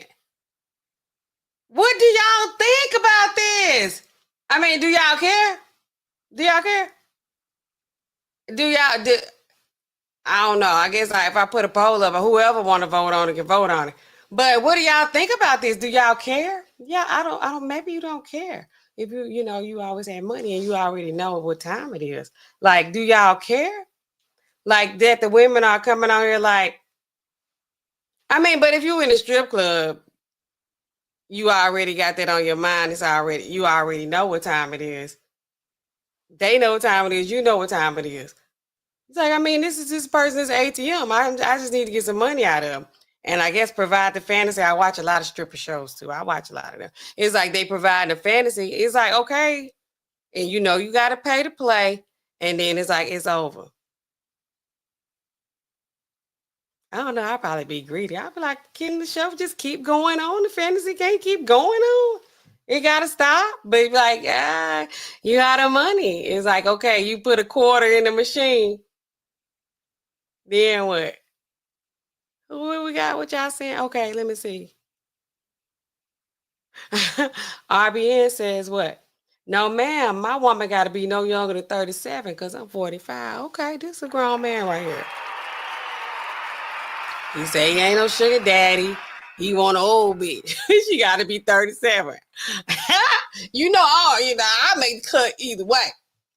what do y'all think about this? I mean, do y'all care? I don't know. I guess if I put a poll up, whoever want to vote on it can vote on it. But what do y'all think about this? Do y'all care? Yeah, I don't. Maybe you don't care. If you always have money and you already know what time it is. Like, do y'all care? Like that the women are coming on here like, I mean, but if you in a strip club, you already got that on your mind. You already know what time it is. They know what time it is. You know what time it is. It's like, I mean, this person's ATM. I just need to get some money out of them. And I guess provide the fantasy. I watch a lot of stripper shows too. I watch a lot of them. It's like they provide the fantasy. It's like, okay. And you know, you got to pay to play. And then it's like, it's over. I don't know. I'd probably be greedy. I'd be like, can the show just keep going on? The fantasy can't keep going on. It got to stop. But like, you out of money. It's like, okay, you put a quarter in the machine. Then what? What we got? What y'all saying? Okay, let me see. RBN says what? No, ma'am, my woman got to be no younger than 37 because I'm 45. Okay, this is a grown man right here. He say he ain't no sugar daddy. He want an old bitch. She got to be 37. I make the cut either way.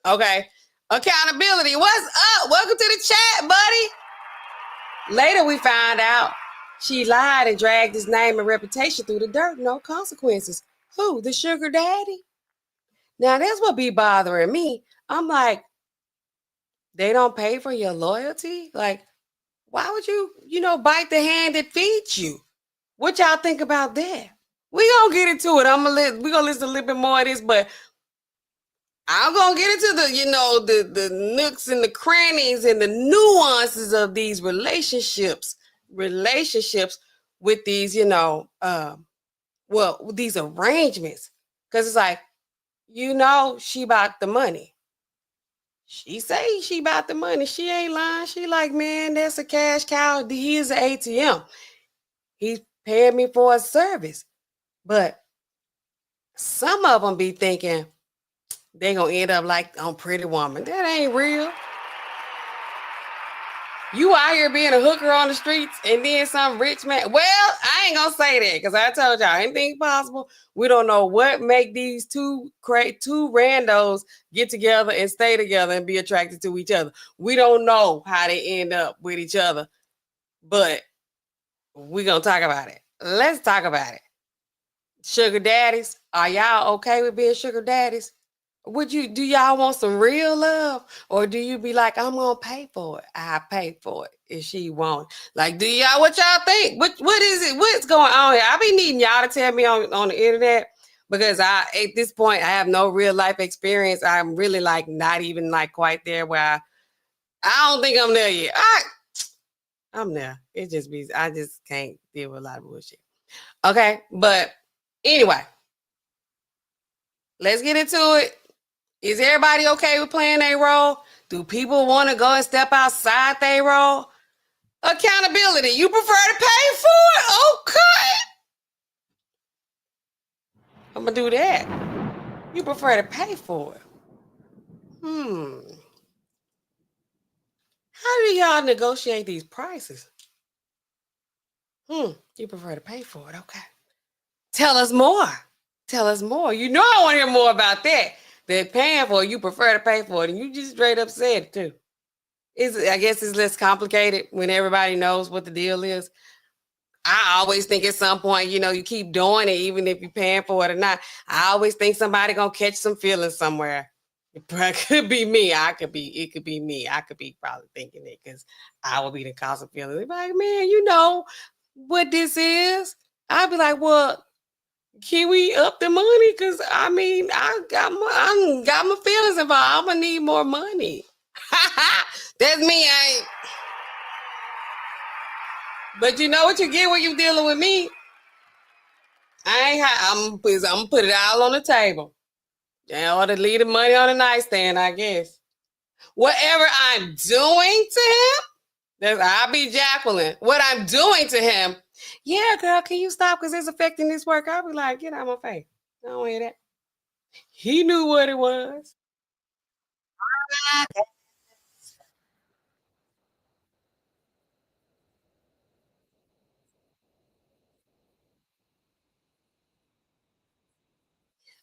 Okay. Accountability. What's up? Welcome to the chat, buddy. Later we find out she lied and dragged his name and reputation through the dirt. No consequences. Who? The sugar daddy? Now that's what be bothering me. I'm like, they don't pay for your loyalty? Like, why would you, bite the hand that feeds you? What y'all think about that? We gonna get into it. We're gonna listen a little bit more of this, but I'm gonna get into the nooks and the crannies and the nuances of these relationships with these, these arrangements. Because it's like, she about the money. She say she about the money. She ain't lying. She like, man, that's a cash cow. He is an ATM. He's paying me for a service. But some of them be thinking they gonna end up like on Pretty Woman. That ain't real. You out here being a hooker on the streets and then some rich man. Well, I ain't gonna say that because I told y'all anything possible. We don't know what make these two randos get together and stay together and be attracted to each other. We don't know how they end up with each other, but we're gonna talk about it. Let's talk about it. Sugar daddies, are y'all okay with being sugar daddies? Do y'all want some real love? Or do you be like, I'm gonna pay for it? I pay for it if she won't. Like, what y'all think? What is it? What's going on here? I be needing y'all to tell me on the internet because at this point I have no real life experience. I'm really like not even like quite there where I don't think I'm there yet. I'm there. I just can't deal with a lot of bullshit. Okay, but anyway, let's get into it. Is everybody okay with playing their role? Do people want to go and step outside their role? Accountability. You prefer to pay for it? Okay. I'm going to do that. You prefer to pay for it. How do y'all negotiate these prices? You prefer to pay for it. Okay. Tell us more. Tell us more. I want to hear more about that. They're paying for it. You prefer to pay for it. And you just straight up said it too. I guess it's less complicated when everybody knows what the deal is. I always think at some point, you keep doing it, even if you're paying for it or not. I always think somebody going to catch some feelings somewhere. It could be me. It could be me. I could be probably thinking it because I will be the cause of feelings. They'd be like, man, you know what this is? I'd be like, well, can we up the money? Because I got my feelings involved. I'm gonna need more money. That's me. But you know what you get when you dealing with me? I'm gonna put it all on the table. Or to leave the money on the nightstand, I guess. Whatever I'm doing to him, I'll be Jacqueline. What I'm doing to him, yeah, girl, can you stop because it's affecting this work? I'll be like, get out of my face. I don't hear that. He knew what it was.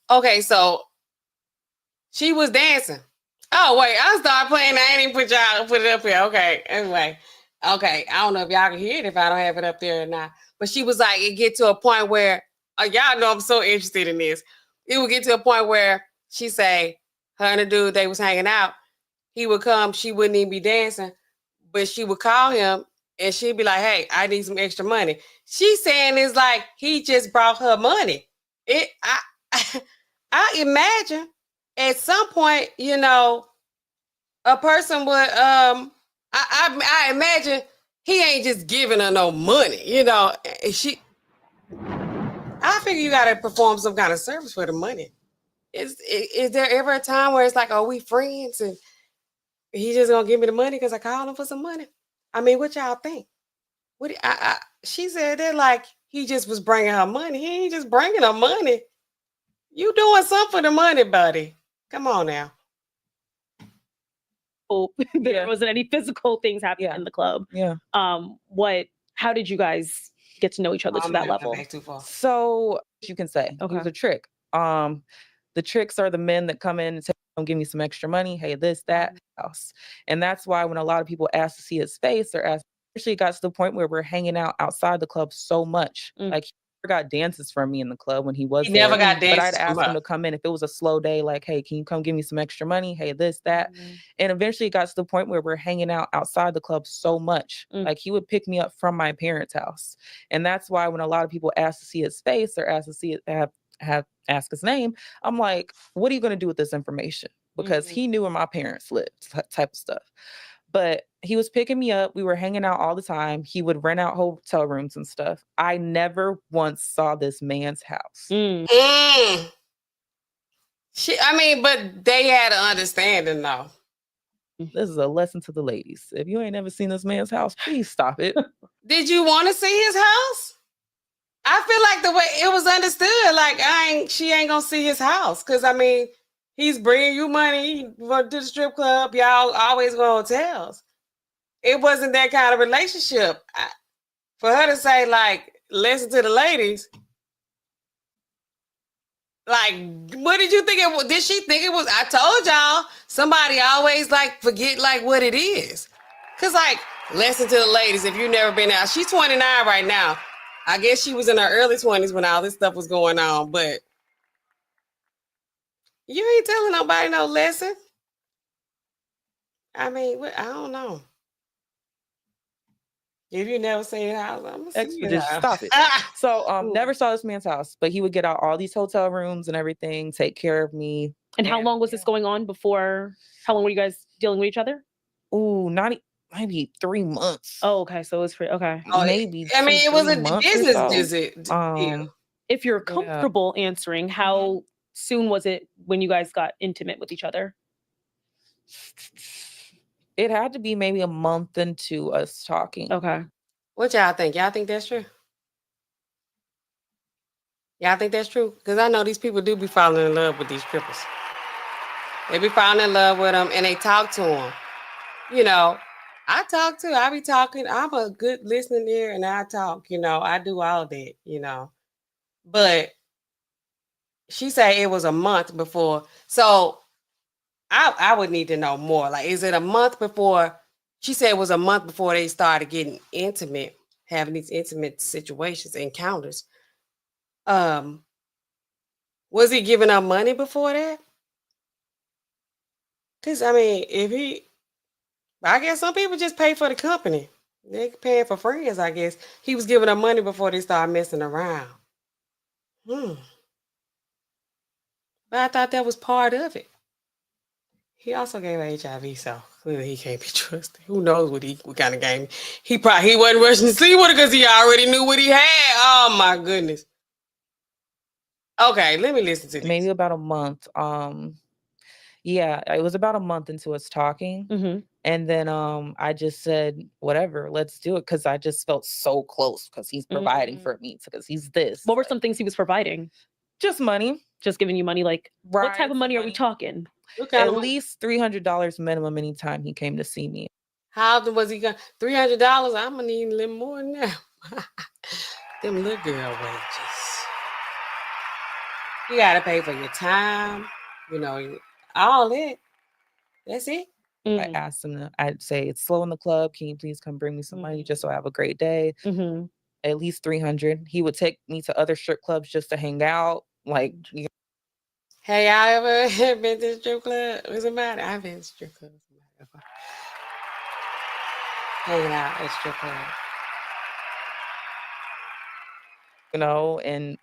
Okay, so she was dancing. Oh, wait, I started playing. I ain't even put it up here. Okay, anyway. Okay, I don't know if y'all can hear it if I don't have it up there or not. But she was like, it get to a point where y'all know I'm so interested in this. It would get to a point where she say her and the dude they was hanging out. He would come, she wouldn't even be dancing, but she would call him and she'd be like, "Hey, I need some extra money." She's saying it's like he just brought her money. I imagine at some point, a person would I imagine he ain't just giving her no money, I figure you gotta perform some kind of service for the money. Is there ever a time where it's like, are we friends and he just gonna give me the money because I called him for some money? I mean, what y'all think? She said that like he just was bringing her money. He ain't just bringing her money. You doing something for the money, buddy. Come on now. There wasn't any physical things happening in the club. Yeah. How did you guys get to know each other to that level? Back too far. So you can say it was a trick. The tricks are the men that come in and say, "Don't give me some extra money. Hey, this, that, house." And that's why when a lot of people ask to see his face, or ask, actually got to the point where we're hanging out outside the club so much. Like he never got dances from me in the club when he was there. Never got dances. But I'd ask him to come in if it was a slow day, like, "Hey, can you come give me some extra money? Hey, this, that." And eventually it got to the point where we're hanging out outside the club so much. Like he would pick me up from my parents' house. And that's why when a lot of people ask to see his face or ask to see it, ask his name, I'm like, what are you going to do with this information? Because he knew where my parents lived, type of stuff. But he was picking me up. We were hanging out all the time. He would rent out hotel rooms and stuff. I never once saw this man's house. But they had an understanding though. This is a lesson to the ladies. If you ain't never seen this man's house, please stop it. Did you want to see his house? I feel like the way it was understood, like she ain't gonna see his house. Cause I mean, he's bringing you money to the strip club. Y'all always go to hotels. It wasn't that kind of relationship. For her to say like, listen to the ladies. Like, what did you think it was? Did she think it was? I told y'all, somebody always like forget like what it is. Cause like, listen to the ladies. If you've never been out, she's 29 right now. I guess she was in her early 20s when all this stuff was going on, but you ain't telling nobody no lesson. I mean, I don't know. If you never seen a house, I'm gonna see your house. Stop it. So never saw this man's house, but he would get out all these hotel rooms and everything, take care of me. And how long was this going on before? How long were you guys dealing with each other? Ooh, maybe 3 months. Oh, okay. So it was okay. Maybe. I mean, it was a business visit. If you're comfortable answering, how soon was it when you guys got intimate with each other? It had to be maybe a month into us talking. Okay. What y'all think? Y'all think that's true? Y'all think that's true? Because I know these people do be falling in love with these cripples. They be falling in love with them and they talk to them. I be talking. I'm a good listening ear and I talk, I do all that, But she said it was a month before. So I would need to know more. Like, is it a month before? She said it was a month before they started getting intimate, having these intimate situations, encounters. Was he giving her money before that? Because, I mean, I guess some people just pay for the company. They paying for friends, I guess. He was giving her money before they started messing around. But I thought that was part of it. He also gave her HIV, so clearly he can't be trusted. Who knows what kind of game? He wasn't rushing to sleep with her because he already knew what he had. Oh my goodness. Okay, let me listen to this. Maybe about a month. Yeah, it was about a month into us talking. And then I just said, whatever, let's do it. Because I just felt so close because he's providing for me. Because he's this. What were some things he was providing? Just money. Just giving you money, like what type of money are we talking? At least $300 minimum anytime he came to see me. How often was he going? $300? I'm gonna need a little more than that. Them little girl wages. You gotta pay for your time, all that. That's it. I asked him I'd say, it's slow in the club. Can you please come bring me some money just so I have a great day? at least 300. He would take me to other strip clubs just to hang out. Like, Hey, y'all ever been to a strip club with somebody? I've been to strip club with somebody before. Hanging out at strip club. and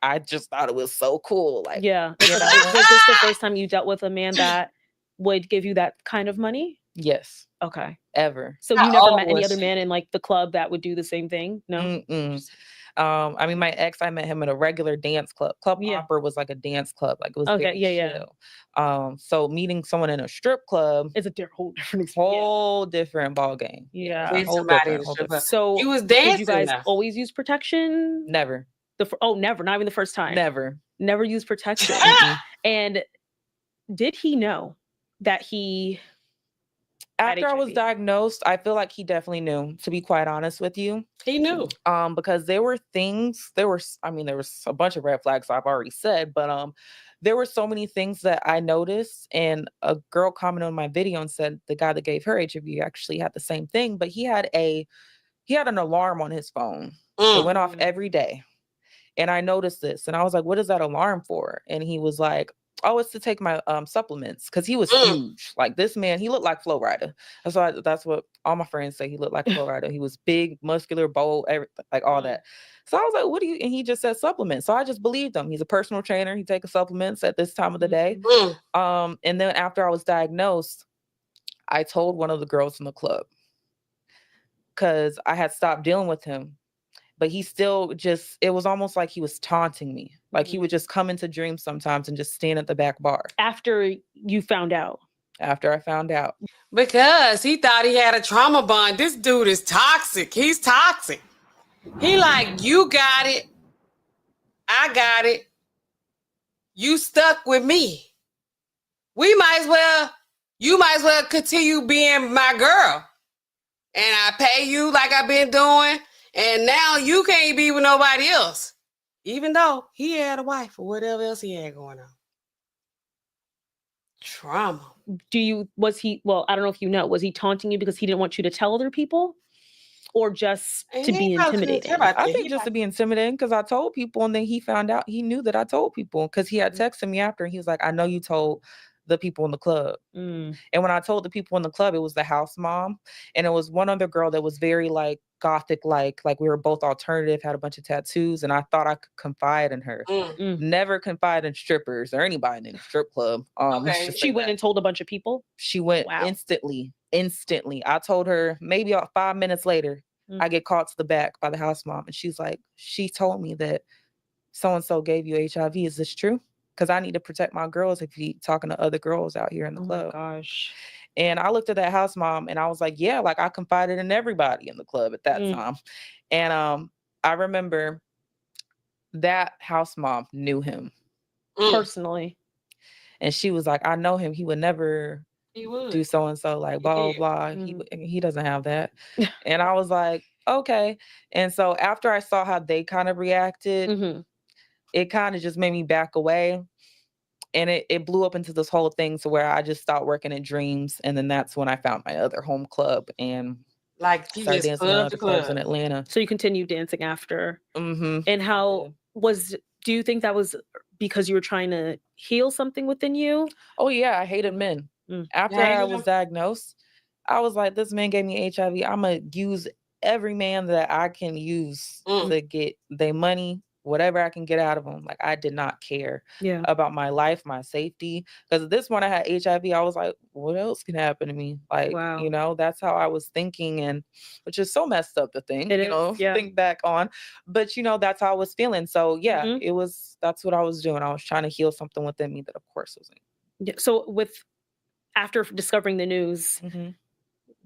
I just thought it was so cool. Like, Yeah. you know? Was this the first time you dealt with a man that would give you that kind of money? Yes, Okay. ever. So How you never old met any was other she? man in like the club that would do the same thing? No. Mm-mm. I mean, my ex, I met him at a regular dance club. Club Yeah. Opera was like a dance club. Like, it was Okay, very yeah. chill. So meeting someone in a strip club, It's a whole different experience. whole different ball game. Yeah. Meet Whole somebody different, in the whole strip club. different. So You was did you dancing guys now. always use protection? Never, Never, not even the first time. never. Use protection. Mm-mm. And did he know that he had After I was HIV? diagnosed, I feel like he definitely knew, to be quite honest with you. He knew. Because there were there was a bunch of red flags I've already said, but there were so many things that I noticed, and a girl commented on my video and said the guy that gave her HIV actually had the same thing, but he had an alarm on his phone. It went off every day. And I noticed this and I was like, what is that alarm for? And he was like, oh, it's to take my supplements. Cause he was huge. Like, this man, he looked like Flo Rida. That's what all my friends say. He looked like Flo Rida. He was big, muscular, bold, everything, like all that. So I was like, what do you, and he just said supplements. So I just believed him. He's a personal trainer. He takes supplements at this time of the day. And then after I was diagnosed, I told one of the girls in the club, cause I had stopped dealing with him. But he still it was almost like he was taunting me. Like, he would just come into dreams sometimes and just stand at the back bar. After you found out? After I found out. Because he thought he had a trauma bond. This dude is toxic. He's toxic. He like, you got it. I got it. You stuck with me. You might as well continue being my girl. And I pay you like I've been doing. And now you can't be with nobody else. Even though he had a wife or whatever else he had going on. Trauma. I don't know if you know, was he taunting you because he didn't want you to tell other people? Or just to be intimidating? I think just to be intimidating, because I told people, and then he found out, he knew that I told people, because he had texted me after and he was like, I know you told the people in the club. And when I told the people in the club, it was the house mom, and it was one other girl that was very like gothic, like we were both alternative, had a bunch of tattoos, and I thought I could confide in her. Never confide in strippers or anybody in a strip club. She went and told a bunch of people? She went instantly. I told her maybe about 5 minutes later, I get called to the back by the house mom, and she's like, she told me that so-and-so gave you HIV. Is this true? Because I need to protect my girls if you talking to other girls out here in the club. Oh my gosh. And I looked at that house mom and I was like, yeah, like I confided in everybody in the club at that time. And I remember that house mom knew him personally. And she was like, I know him. He would never do so-and-so, like blah, blah, blah. He doesn't have that. And I was like, okay. And so after I saw how they kind of reacted, it kind of just made me back away. And it blew up into this whole thing to where I just stopped working at Dreams. And then that's when I found my other home club and started dancing in other clubs in Atlanta. So you continued dancing after. And how do you think that was because you were trying to heal something within you? Oh yeah, I hated men. After I was diagnosed, I was like, this man gave me HIV. I'm going to use every man that I can use to get their money, whatever I can get out of them. Like, I did not care about my life, my safety. Because at this point I had HIV, I was like, what else can happen to me? Like, you know, that's how I was thinking, and which is so messed up to think, think back on. But, you know, that's how I was feeling. So yeah, that's what I was doing. I was trying to heal something within me that of course wasn't. Yeah. So after discovering the news,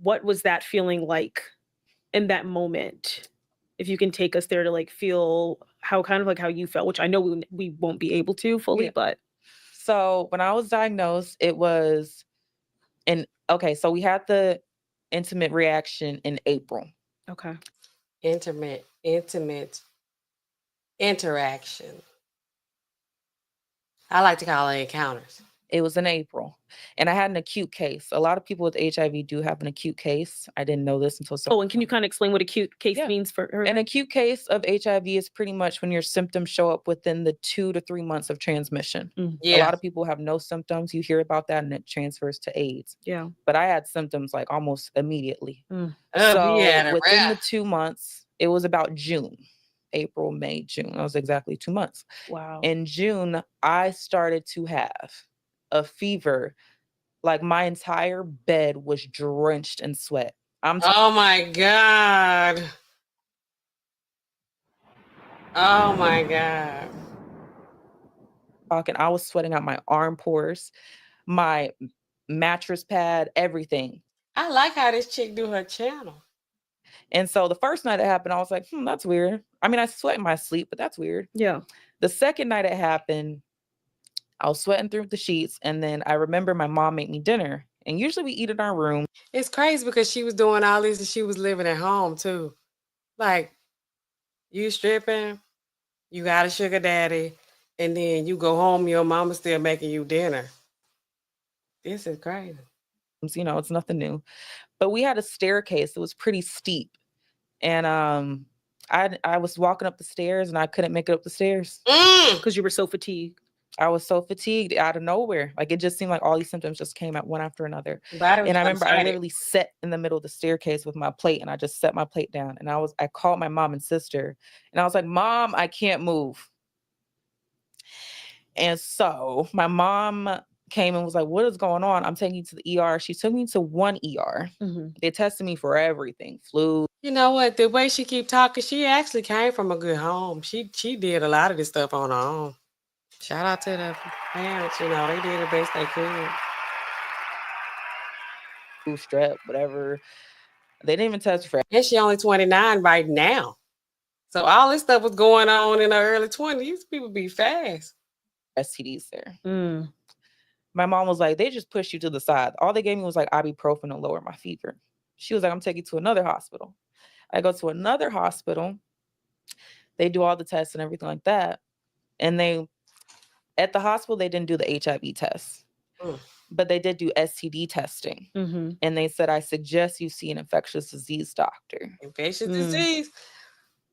what was that feeling like in that moment? If you can take us there to like feel how you felt, which I know we won't be able to fully, but. So when I was diagnosed, it was so we had the intimate reaction in April. Okay. Intimate interaction. I like to call it encounters. It was in April. And I had an acute case. A lot of people with HIV do have an acute case. I didn't know this until Oh, and can you kind of explain what acute case Yeah. means for her? An acute case of HIV is pretty much when your symptoms show up within the 2 to 3 months of transmission. A Yeah. lot of people have no symptoms. You hear about that and it transfers to AIDS. Yeah. But I had symptoms like almost immediately. So within the 2 months, it was about June, April, May, June. That was exactly 2 months. Wow. In June, I started to have a fever. Like my entire bed was drenched in sweat. Oh my God. Oh my God. Talking, I was sweating out my arm pores, my mattress pad, everything. I like how this chick do her channel. And so the first night it happened, I was like, that's weird. I mean, I sweat in my sleep, but that's weird. Yeah. The second night it happened, I was sweating through the sheets. And then I remember my mom made me dinner. And usually we eat in our room. It's crazy because she was doing all this and she was living at home too. Like, you stripping, you got a sugar daddy, and then you go home, your mama's still making you dinner. This is crazy. You know, it's nothing new. But we had a staircase that was pretty steep. And I was walking up the stairs and I couldn't make it up the stairs. Because you were so fatigued. I was so fatigued out of nowhere. Like, it just seemed like all these symptoms just came out one after another. Body was And I remember I excited. literally sat in the middle of the staircase with my plate and I just set my plate down. And I called my mom and sister and I was like, Mom, I can't move. And so my mom came and was like, what is going on? I'm taking you to the ER. She took me to one ER. They tested me for everything, flu. You know what? The way she keep talking, she actually came from a good home. She did a lot of this stuff on her own. Shout out to the parents, you know, they did the best they could. Flu, strep, whatever. They didn't even test for. And she only 29 right now. So all this stuff was going on in her early 20s. These people be fast. STDs there. My mom was like, they just pushed you to the side. All they gave me was like ibuprofen to lower my fever. She was like, I'm taking you to another hospital. I go to another hospital. They do all the tests and everything like that. And at the hospital, they didn't do the HIV test, but they did do STD testing. And they said, I suggest you see an infectious disease doctor. Infectious disease.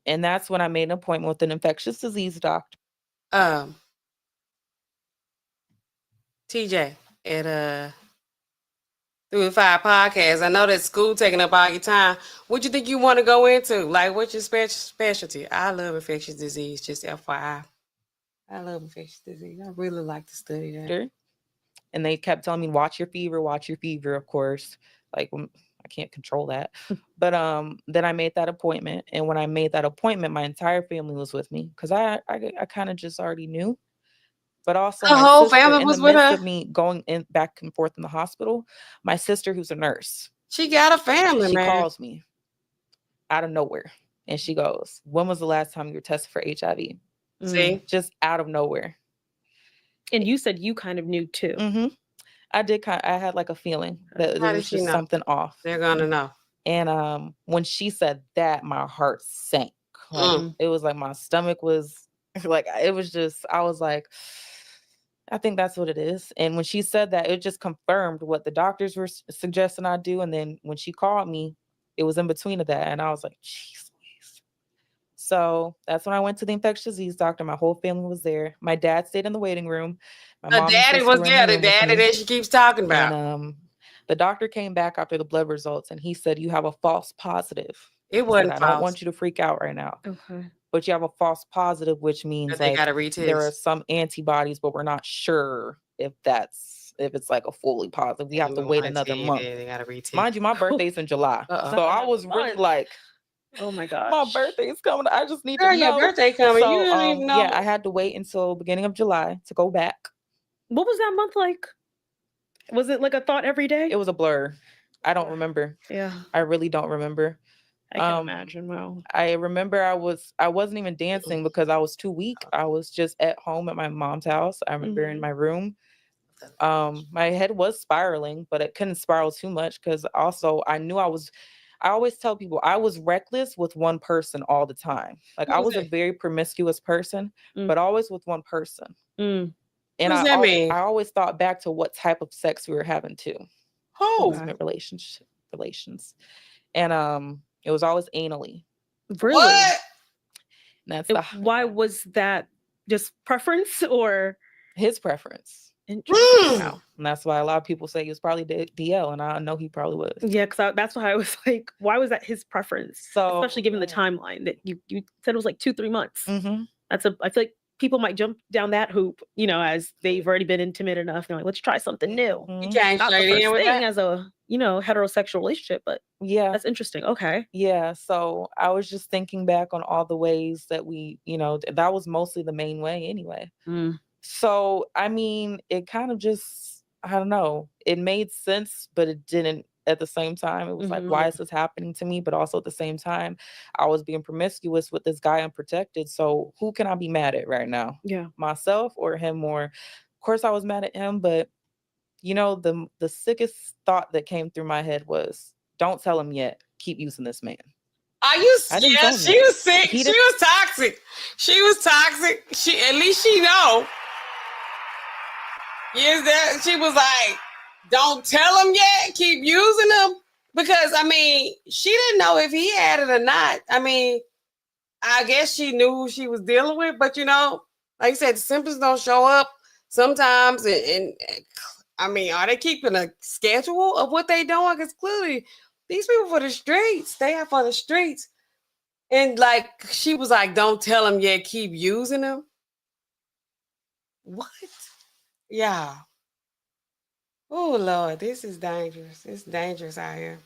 And that's when I made an appointment with an infectious disease doctor. TJ, at Through the Five Podcast, I know that school taking up all your time. What you think you want to go into? Like, what's your specialty? I love infectious disease, just FYI. I love infectious disease. I really like to study that. And they kept telling me, watch your fever, of course. Like, I can't control that. But then I made that appointment. And when I made that appointment, my entire family was with me because I kind of just already knew. But also, the my whole sister, family in was the with midst her. of me going back and forth in the hospital, my sister, who's a nurse, she got a family, she man. calls me out of nowhere. And she goes, when was the last time you were tested for HIV? See? Just out of nowhere. And you said you kind of knew too. I did I had like a feeling that there was just something off. They're gonna know. And when she said that, my heart sank. Like, it was like my stomach was like, it was just, I was like, I think that's what it is. And when she said that, it just confirmed what the doctors were suggesting I do. And then when she called me, it was in between of that. And I was like, jeez. So that's when I went to the infectious disease doctor. My whole family was there. My dad stayed in the waiting room. My mom daddy was there. The daddy that she keeps talking about. And the doctor came back after the blood results and he said, you have a false positive. It wasn't I false. don't want you to freak out right now. Okay. But you have a false positive, which means they like gotta retest. there are some antibodies, but we're not sure if it's like a fully positive. We have to wait another month. They gotta retest. Mind you, my birthday's in July. So I was really like, oh my gosh, my birthday's coming. I just need Girl, to know. your birthday coming. So, you don't even know. Yeah, I had to wait until beginning of July to go back. What was that month like? Was it like a thought every day? It was a blur. I don't remember. Yeah. I really don't remember. I can imagine. Wow. I remember I wasn't even dancing because I was too weak. I was just at home at my mom's house. I remember in my room. My head was spiraling, but it couldn't spiral too much because also I knew I always tell people I was reckless with one person all the time. Like I was a very promiscuous person, but always with one person. And What does that mean? I always thought back to what type of sex we were having too. Who? Intimate relations. And it was always anally. Really? What? And that's Why was that? Just preference or his preference. interesting? Mm. And that's why a lot of people say he was probably DL, and I know he probably was. Yeah, because that's why I was like, why was that his preference? So, especially given the timeline that you said it was like 2-3 months. Mm-hmm. I feel like people might jump down that hoop, as they've already been intimate enough. They're like, let's try something new. You can't Not the straight in first with thing that. as a heterosexual relationship, but Yeah. that's interesting. Okay. Yeah. So I was just thinking back on all the ways that we, that was mostly the main way anyway. Mm. So, I mean, it kind of just, I don't know, it made sense, but it didn't at the same time. It was like, why is this happening to me? But also at the same time, I was being promiscuous with this guy unprotected. So who can I be mad at right now? Yeah. Myself or him more? Of course, I was mad at him, but the sickest thought that came through my head was, don't tell him yet. Keep using this man. Are you? I didn't Yeah, tell him she that. was sick. She was toxic. She was toxic. At least she know. Yes, that she was like, don't tell him yet. Keep using him. Because I mean, she didn't know if he had it or not. I mean, I guess she knew who she was dealing with, but like you said, the symptoms don't show up sometimes. And I mean, are they keeping a schedule of what they doing? Because clearly, these people for the streets, they are for the streets. And like she was like, don't tell him yet, keep using him. What? Yeah. Oh Lord, this is dangerous. It's dangerous out here.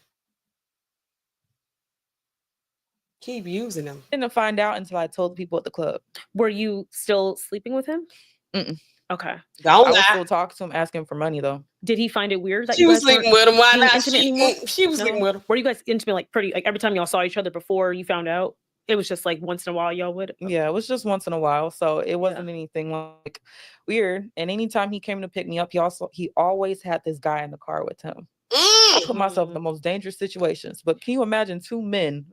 Keep using them. I didn't find out until I told people at the club. Were you still sleeping with him? Mm-mm. Okay. Don't I was lie. still talking to him, asking for money though. Did he find it weird that She you was guys weren't sleeping with him. Why being not? intimate anymore? She was sleeping with him. Were you guys intimate like pretty like every time y'all saw each other before you found out? It was just like once in a while y'all would. Yeah, it was just once in a while, so it wasn't anything like weird. And anytime he came to pick me up, he always had this guy in the car with him. I put myself in the most dangerous situations. But can you imagine 2 men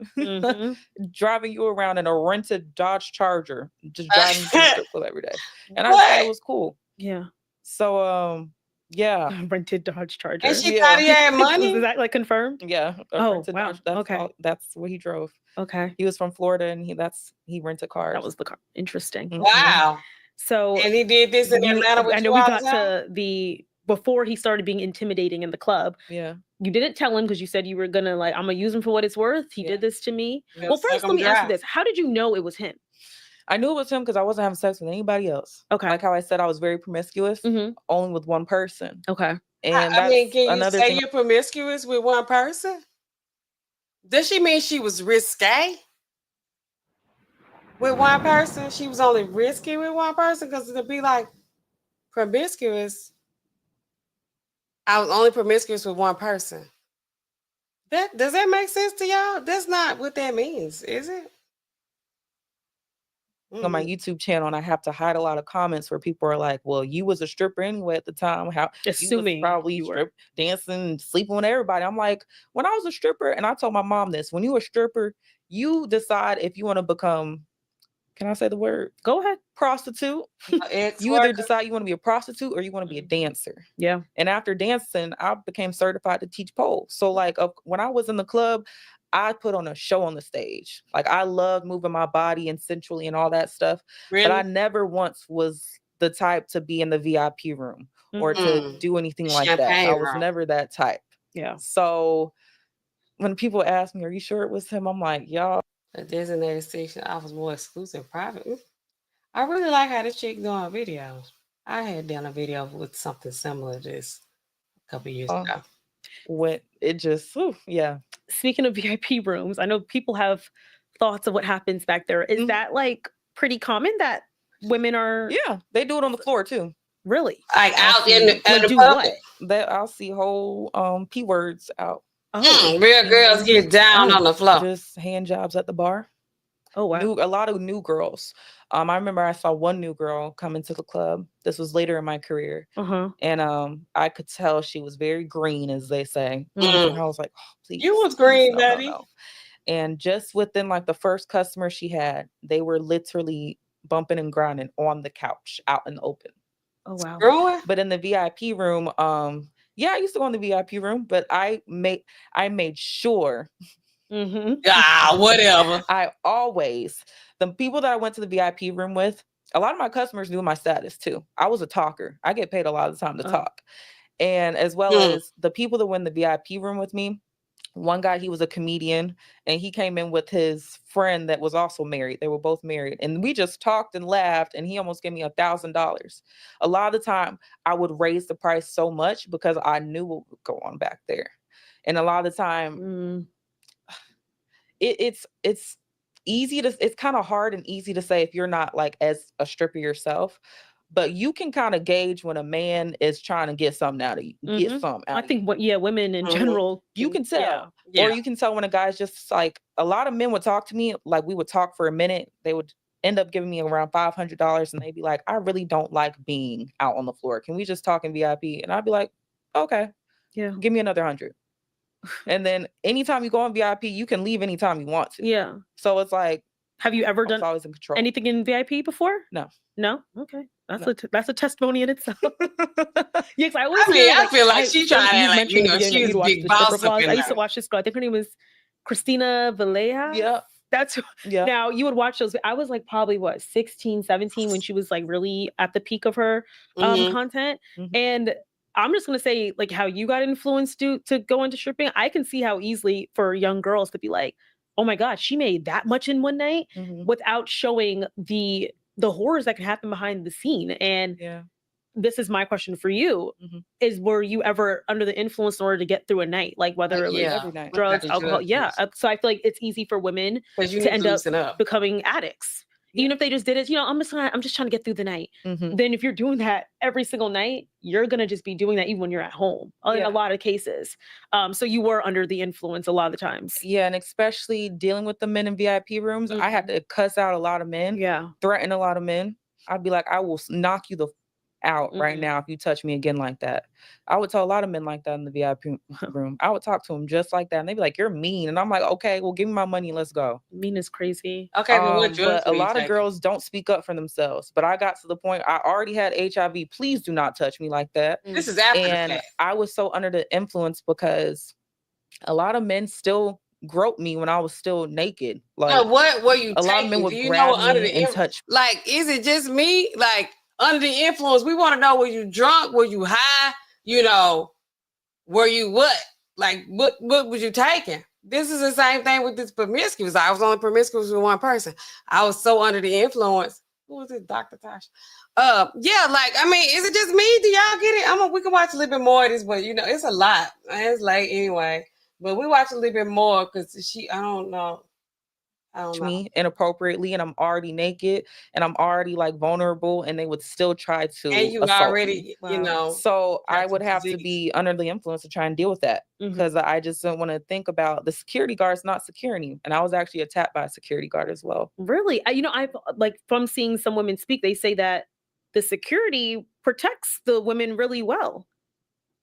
driving you around in a rented Dodge Charger, just driving you to the strip club every day? And I thought it was cool. Yeah. So yeah. Rented Dodge Charger. And she thought he had money. Is that like confirmed? Yeah. Oh, wow. That's that's what he drove. Okay. He was from Florida and he rented cars. That was the car. Interesting. Wow. So and he did this in Atlanta with I know we got to before he started being intimidating in the club. Yeah. You didn't tell him because you said you were gonna I'm gonna use him for what it's worth. He did this to me. Yeah, well, first let me ask you this. How did you know it was him? I knew it was him because I wasn't having sex with anybody else. Okay. Like how I said I was very promiscuous, only with one person. Okay. And I mean, can you another say thing. you're promiscuous with one person? Does she mean she was risque with one person? She was only risky with one person? Because to be like promiscuous, I was only promiscuous with one person. Does that make sense to y'all? That's not what that means, is it? On my YouTube channel, and I have to hide a lot of comments where people are like, well, you was a stripper anyway at the time. How assuming you was probably strip dancing, sleeping with everybody. I'm like, when I was a stripper, and I told my mom this, when you're a stripper, you decide if you want to become, can I say the word? Go ahead. Prostitute. You either decide you want to be a prostitute or you want to be a dancer. Yeah. And after dancing, I became certified to teach pole. So like when I was in the club, I put on a show on the stage. Like I loved moving my body and sensually and all that stuff. Really? But I never once was the type to be in the VIP room or to do anything like that. I was never that type. Yeah. So when people ask me, are you sure it was him? I'm like, y'all. A designated section offers more exclusive private. I really like how this chick doing videos. I had done a video with something similar to this a couple years ago. When it just, yeah. Speaking of VIP rooms, I know people have thoughts of what happens back there. Is that like pretty common that women are? Yeah, they do it on the floor too. Really? Like out in the do public? what? I'll see whole P words out. Real girls get down on the floor. Just hand jobs at the bar. Oh wow. A lot of new girls. I remember I saw one new girl come into the club. This was later in my career. And I could tell she was very green, as they say. And I was like, oh, please. You was green, buddy. No. And just within like the first customer she had, they were literally bumping and grinding on the couch out in the open. Oh wow. Screwing? But in the VIP room, yeah, I used to go in the VIP room, but I made sure Whatever. I always, the people that I went to the VIP room with, a lot of my customers knew my status too. I was a talker. I get paid a lot of the time to talk. And as well as the people that went in the VIP room with me, one guy, he was a comedian, and he came in with his friend that was also married. They were both married, and we just talked and laughed, and he almost gave me $1,000. A lot of the time I would raise the price so much because I knew what would go on back there. And a lot of the time it's easy to, it's kind of hard and easy to say if you're not like as a stripper yourself, but you can kind of gauge when a man is trying to get something out of you, get something out I of you. think women in general, You can tell. Yeah. Or you can tell when a guy's just like, a lot of men would talk to me, like we would talk for a minute. They would end up giving me around $500, and they'd be like, I really don't like being out on the floor. Can we just talk in VIP? And I'd be like, okay, yeah, give me another 100. And then anytime you go on VIP, you can leave anytime you want to. yeah. So it's like, Have you ever done always in control. anything in VIP before? No. No? Okay. That's a testimony in itself. Yes, I I feel like she's trying to act like, you know, she's a big boss up in I used to there. watch this girl. I think her name was Christina Villeja. Yeah. That's Yeah. Now you would watch those. I was like probably 16, 17 when she was like really at the peak of her content. And I'm just gonna say, like, how you got influenced to go into stripping. I can see how easily for young girls to be like, oh my God, she made that much in one night without showing the horrors that can happen behind the scene. And this is my question for you: is were you ever under the influence in order to get through a night, like whether it was every night. drugs, alcohol? Yeah. So I feel like it's easy for women to end up becoming addicts. Even if they just did it, I'm just trying to get through the night. Then if you're doing that every single night, you're going to just be doing that even when you're at home in a lot of cases. So you were under the influence a lot of the times. Yeah. And especially dealing with the men in VIP rooms, I had to cuss out a lot of men, threaten a lot of men. I'd be like, I will knock you the out right now if you touch me again like that. I would tell a lot of men like that in the VIP room. I would talk to them just like that, and they'd be like, you're mean. And I'm like, okay, well, give me my money and let's go. Mean is crazy. Okay, but a lot of girls don't speak up for themselves. But I got to the point, I already had HIV. Please do not touch me like that. This is after the fact. I was so under the influence because a lot of men still groped me when I was still naked. Like, what were you a lot of men would grab me and touch. Like, is it just me? Like, under the influence, we want to know, were you drunk? Were you high? Were you what? Like, what was you taking? This is the same thing with this promiscuous. I was only promiscuous with one person. I was so under the influence. Who was it? Dr. Tosh. Yeah, like, I mean, is it just me? Do y'all get it? We can watch a little bit more of this, but it's a lot. It's late anyway. But we watch a little bit more because I don't know. Me inappropriately, and I'm already naked and I'm already like vulnerable, and they would still try to and you assault already me. So I would have to be under the influence to try and deal with that because I just don't want to think about the security guard's not securing, and I was actually attacked by a security guard as well. Really? I've like, from seeing some women speak, they say that the security protects the women really well.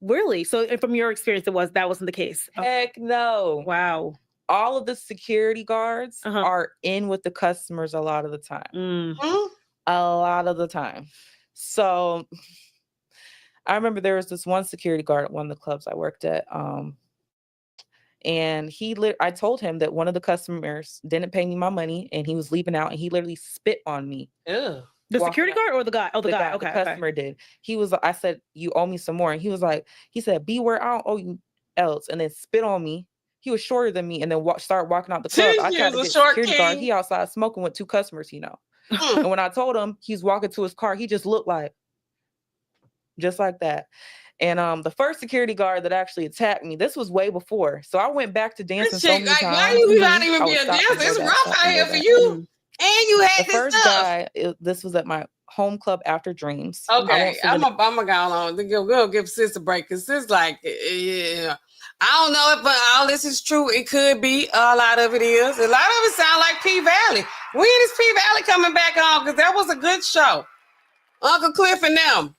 Really? So from your experience, that wasn't the case? Heck no. Wow. All of the security guards are in with the customers a lot of the time. A lot of the time. So I remember there was this one security guard at one of the clubs I worked at. And I told him that one of the customers didn't pay me my money and he was leaving out, and he literally spit on me. Ew. The security guard or the guy? Oh, the guy. Okay. The customer did. I said, you owe me some more. And he said, beware, I don't owe you else. And then spit on me. He was shorter than me, and then started walking out the club. I tried to get security guard. He outside smoking with two customers, And when I told him he's walking to his car, he just looked like, just like that. And the first security guard that actually attacked me, this was way before. So I went back to dancing so many times. Why you not even be a dancer? It's rough out here for you. And you had the first guy. This was at my home club After Dreams. Okay, I'm gonna go on. We'll give sis a break because sis like, yeah. I don't know if all this is true. It could be. A lot of it is. A lot of it sound like P Valley. When is P Valley coming back on? Because that was a good show. Uncle Cliff and them.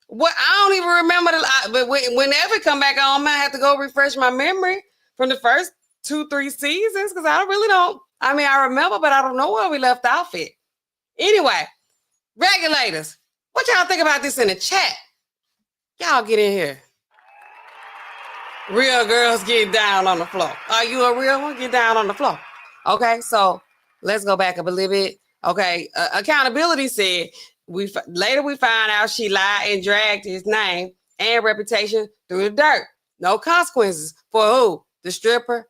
What, I don't even remember but whenever it come back on, I might have to go refresh my memory from the first 2-3 seasons because I really don't. I mean, I remember, but I don't know where we left off at. Anyway, regulators, What y'all think about this in the chat? Y'all get in here. Real girls get down on the floor. Are you a real one? Get down on the floor. Okay, so let's go back up a little bit. Okay, accountability said later we find out she lied and dragged his name and reputation through the dirt. No consequences for who? The stripper,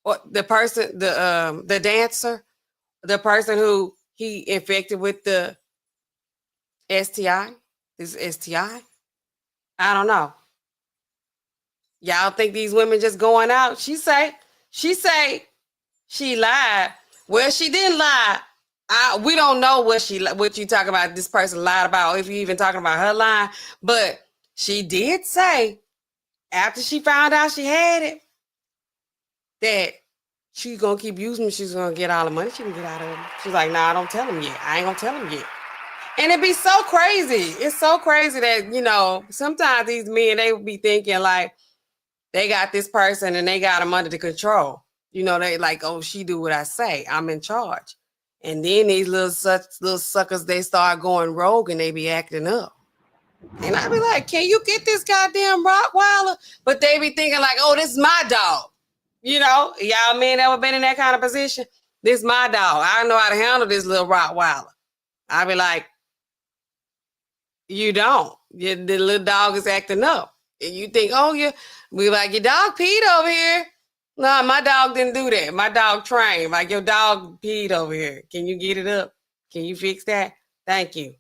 or the person, the dancer, the person who he infected with the STI. This STI. I don't know. Y'all think these women just going out? She say she lied. Well, she didn't lie. We don't know what you talking about. This person lied about, if you even talking about her lying. But she did say after she found out she had it that she's gonna keep using it. She's gonna get all the money she can get out of it. She's like, nah, don't tell him yet. I ain't gonna tell him yet. And it'd be so crazy. It's so crazy that, sometimes these men, they would be thinking like they got this person and they got him under the control. They like, oh, she do what I say. I'm in charge. And then these little suckers, they start going rogue and they be acting up. And I be like, can you get this goddamn Rottweiler? But they be thinking like, oh, this is my dog. Y'all men ever been in that kind of position? This is my dog. I know how to handle this little Rottweiler. I be like, you don't. The little dog is acting up. And you think, oh, we like, your dog peed over here. No, my dog didn't do that. My dog trained. Like, your dog peed over here. Can you get it up? Can you fix that? Thank you.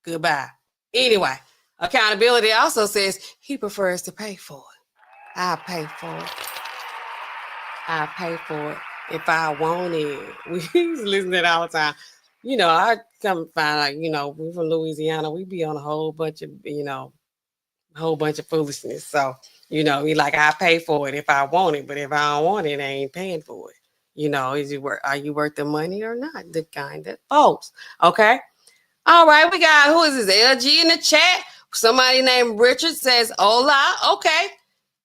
Goodbye. Anyway, accountability also says he prefers to pay for it. I pay for it. I pay for it if I want it. We used to listen to that all the time. I come find out, we're from Louisiana. We be on a whole bunch of foolishness. So, we like, I pay for it if I want it, but if I don't want it, I ain't paying for it. Are you worth the money or not? The kind of folks. Okay. All right. We got, who is this? LG in the chat. Somebody named Richard says, hola. Okay.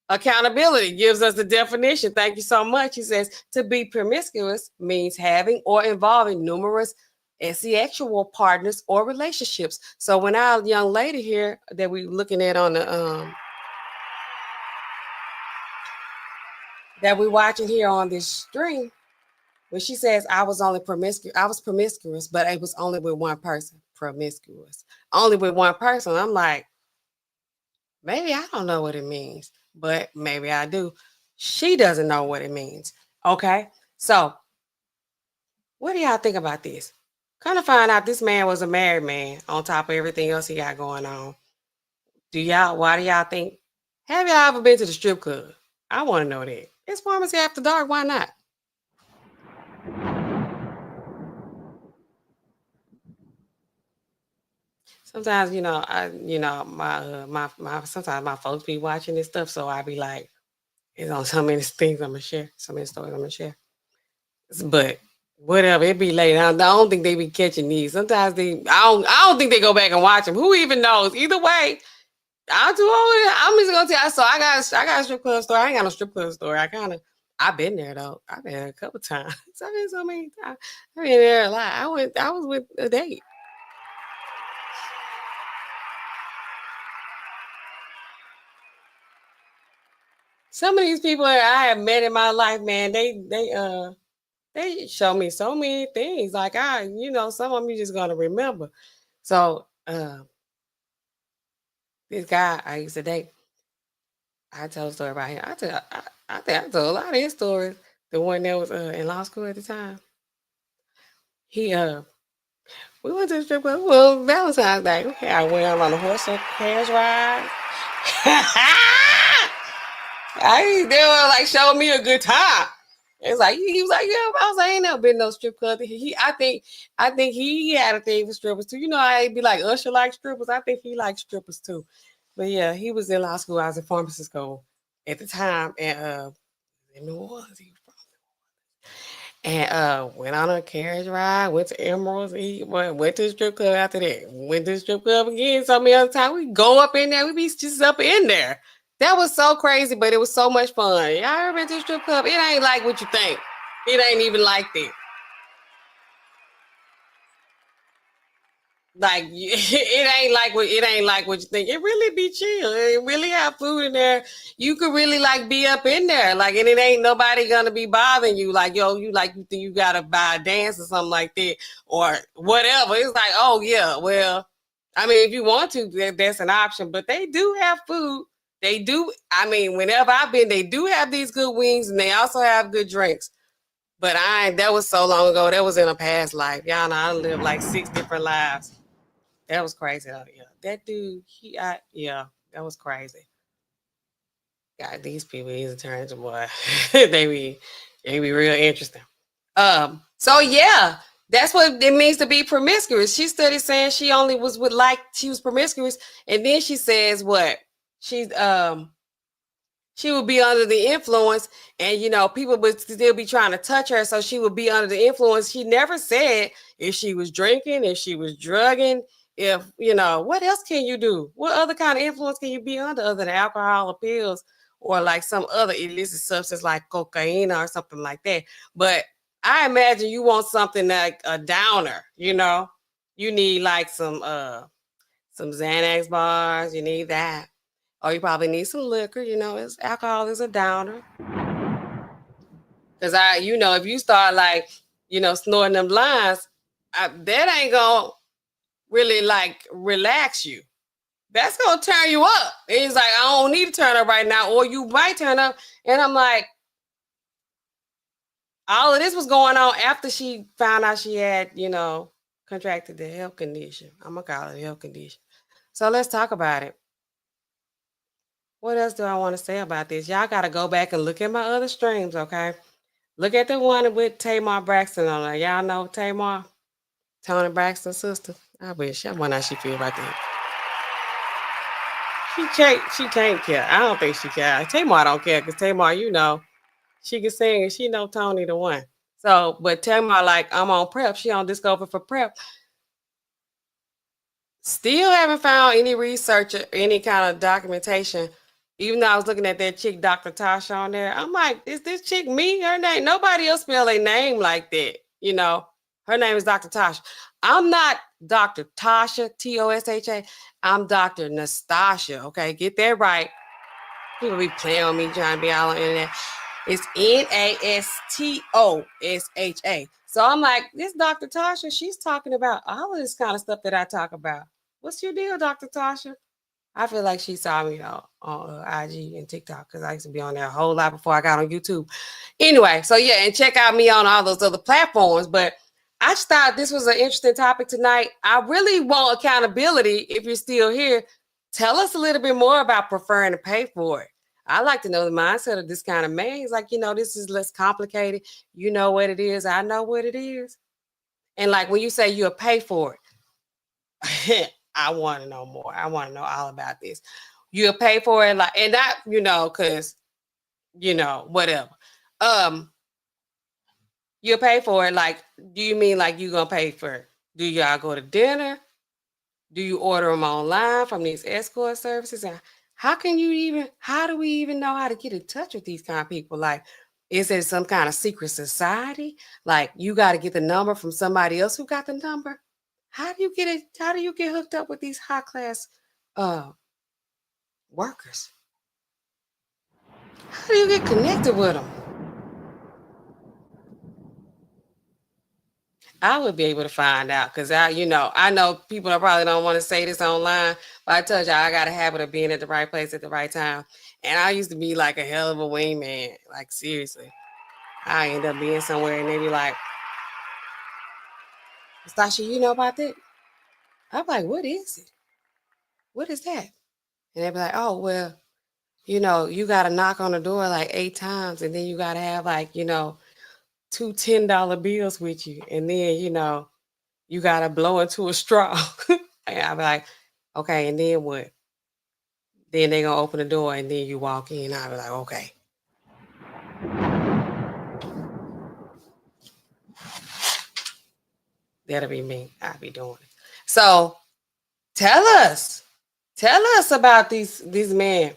Accountability gives us the definition. Thank you so much. He says, to be promiscuous means having or involving numerous sexual partners or relationships. So when our young lady here that we looking at on the that we watching here on this stream, when she says I was promiscuous, but it was only with one person. Promiscuous, only with one person. I'm like, maybe I don't know what it means, but maybe I do. She doesn't know what it means. Okay, so what do y'all think about this? Kind of find out this man was a married man on top of everything else he got going on. Why do y'all think? Have y'all ever been to the strip club? I want to know that. It's pharmacy after dark. Why not? Sometimes, sometimes my folks be watching this stuff, so I be like, it's on so many things I'm gonna share, so many stories I'm gonna share. But whatever, it be late. I don't think they be catching these. Sometimes I don't think they go back and watch them. Who even knows? Either way, I'm too old. I'm just gonna tell you. So I got a strip club story. I ain't got no strip club story. I've been there though. I've been there a couple times. I've been so many times. I've been there a lot. I was with a date. Some of these people that I have met in my life, man, they show me so many things. Like some of them you just gonna remember. So this guy I used to date, I told a story about him. I think I told a lot of his stories. The one that was in law school at the time. We went to the strip club. Well, Valentine's Day. Okay, I went out on a horse and carriage ride. They were like showing me a good time. It's like he was like, yeah. I was like, I ain't never been to no strip club. I think he had a thing for strippers too. I'd be like Usher like strippers. I think he likes strippers too. But yeah, he was in law school. I was in pharmacy school at the time, and in New Orleans. And went on a carriage ride, went to Emeralds, went to the strip club after that. Went to the strip club again so many other times. We go up in there, we be just up in there. That was so crazy, but it was so much fun. Y'all ever been to the strip club? It ain't like what you think. It ain't even like that. Like it ain't like what you think. It really be chill. It really have food in there. You could really like be up in there. Like, and it ain't nobody gonna be bothering you. Like, yo, you think you gotta buy a dance or something like that or whatever. It's like, oh yeah, well, I mean, if you want to, that's an option. But they do have food. They do. I mean, whenever I've been, they do have these good wings, and they also have good drinks. But that was so long ago. That was in a past life. Y'all know I lived like 6 different lives. That was crazy. Oh, yeah. That dude, yeah, that was crazy. God, these people, these attorneys, boy, they be real interesting. So yeah, that's what it means to be promiscuous. She studied saying she only was she was promiscuous, and then she says what? She would be under the influence, and people would still be trying to touch her, so she would be under the influence. She never said if she was drinking, if she was drugging, if what else can you do? What other kind of influence can you be under other than alcohol or pills or like some other illicit substance like cocaine or something like that? But I imagine you want something like a downer. You need like some Xanax bars. You need that. Or you probably need some liquor, alcohol is a downer. Because if you start like, snorting them lines, that ain't gonna really like relax you. That's gonna turn you up. It's like, I don't need to turn up right now, or you might turn up. And I'm like, all of this was going on after she found out she had, contracted the health condition. I'm gonna call it a health condition. So let's talk about it. What else do I want to say about this? Y'all got to go back and look at my other streams, okay? Look at the one with Tamar Braxton on it. Y'all know Tamar? Tony Braxton's sister. I wonder how she feel about that. She can't care. I don't think she care. Tamar don't care because Tamar, she can sing and she know Tony the one. So, but Tamar, like, I'm on prep. She on Discover for prep. Still haven't found any research or any kind of documentation. Even though I was looking at that chick, Dr. Tasha, on there, I'm like, is this chick me? Her name? Nobody else spell a name like that. Her name is Dr. Tasha. I'm not Dr. Tasha, Tosha. I'm Dr. Nastasia. Okay, get that right. People be playing on me, trying to be all on the internet. It's Nastosha. So I'm like, this Dr. Tasha, she's talking about all of this kind of stuff that I talk about. What's your deal, Dr. Tasha? I feel like she saw me on IG and TikTok because I used to be on there a whole lot before I got on YouTube. Anyway, so yeah, and check out me on all those other platforms. But I just thought this was an interesting topic tonight. I really want accountability. If you're still here, tell us a little bit more about preferring to pay for it. I like to know the mindset of this kind of man. He's like, this is less complicated. You know what it is. I know what it is. And like when you say you'll pay for it, I want to know more. I want to know all about this. You'll pay for it, like, and not, because, whatever. You'll pay for it. Like, do you mean like you gonna pay for it? Do y'all go to dinner? Do you order them online from these escort services? And how do we even know how to get in touch with these kind of people? Like, is it some kind of secret society? Like, you got to get the number from somebody else who got the number? How do you get it? How do you get hooked up with these high class workers? How do you get connected with them? I would be able to find out because I know people probably don't want to say this online, but I tell you, I got a habit of being at the right place at the right time. And I used to be like a hell of a wingman. Like, seriously. I end up being somewhere and they be like, Stasha, you know about that? I'm like, what is it? What is that? And they be like, oh, well, you got to knock on the door like 8 times and then you got to have like, 2 $10 bills with you. And then, you got to blow into a straw. And I be like, okay, and then what? Then they going to open the door and then you walk in. I be like, okay. That'll be me. I'll be doing it. So tell us about these men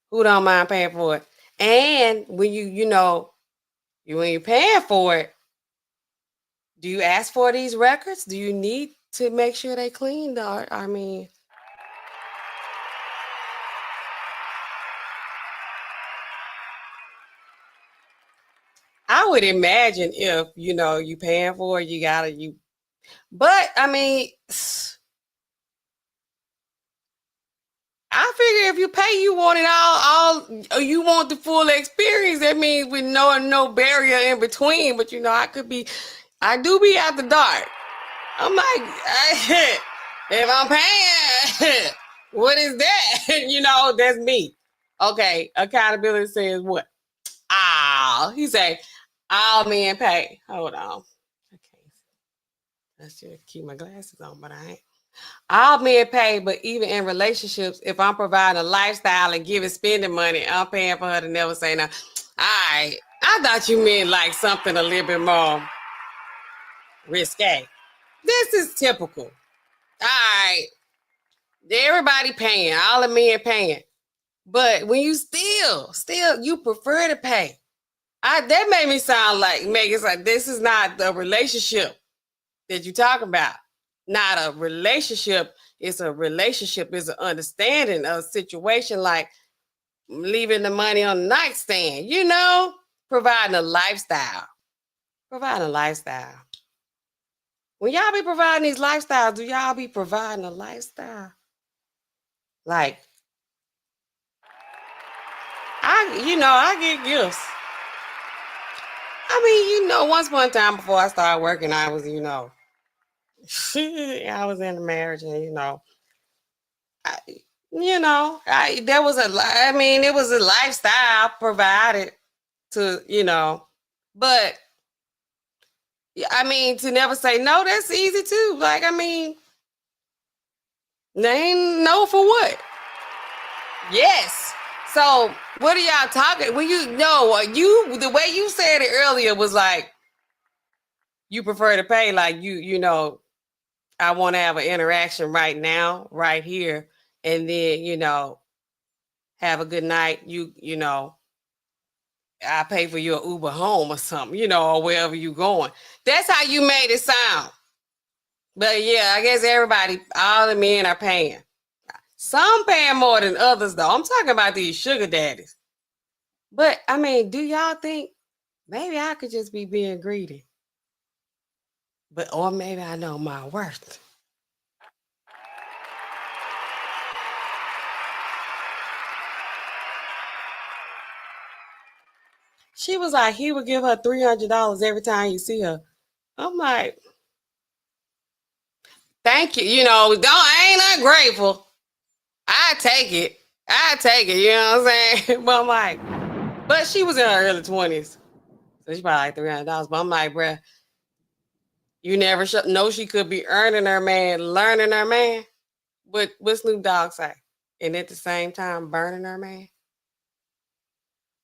who don't mind paying for it. And when when you're paying for it, do you ask for these records? Do you need to make sure they clean, though. I mean, I would imagine if, you know, you paying for it, but I mean, I figure if you pay, you want it all, you want the full experience. That means with no barrier in between. But you know, I do be after dark. I'm like, if I'm paying, what is that? You know, that's me. Okay, accountability says what? He say, all men pay. Hold on. Okay, I should keep my glasses on, but I ain't. All men pay, but even in relationships, if I'm providing a lifestyle and giving spending money, I'm paying for her to never say no. All right, I thought you meant like something a little bit more risque. This is typical. All right, everybody paying, all the men paying, but when you still you prefer to pay. That made me sound like Megan's like, this is not the relationship that you talk about. Not a relationship. It's a relationship. It's an understanding of a situation, like leaving the money on the nightstand, you know, providing a lifestyle. Providing a lifestyle. When y'all be providing these lifestyles, do y'all be providing a lifestyle? Like, I get gifts. I mean, you know, once upon a time before I started working, I was, you know, I was in a marriage, and it was a lifestyle provided to, you know, but I mean, to never say no, that's easy too. Like, I mean, they ain't no for what? Yes. So what are y'all talking? When the way you said it earlier was like, you prefer to pay, like you know, I want to have an interaction right now, right here, and then, you know, have a good night. You know, I pay for your Uber home or something, you know, or wherever you going. That's how you made it sound. But yeah, I guess all the men are paying. Some paying more than others, though. I'm talking about these sugar daddies. But I mean, do y'all think maybe I could just be being greedy? Or maybe I know my worth. She was like, he would give her $300 every time you see her. I'm like, thank you. You know, I ain't ungrateful. I take it. You know what I'm saying? But I'm like, but she was in her early 20s. So she probably like $300. But I'm like, bruh, you never know she could be earning her man, learning her man. What Snoop Dogg say? And at the same time, burning her man.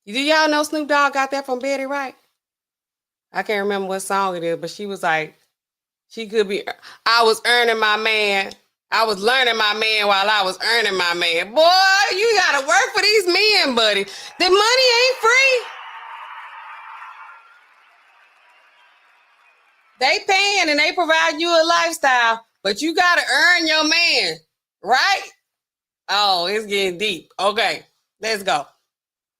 Do y'all know Snoop Dogg got that from Betty Wright? I can't remember what song it is, but she was like, I was earning my man. I was learning my man while I was earning my man. Boy, you gotta work for these men, buddy. The money ain't free. They paying and they provide you a lifestyle, but you gotta earn your man, right? Oh, it's getting deep. Okay, let's go.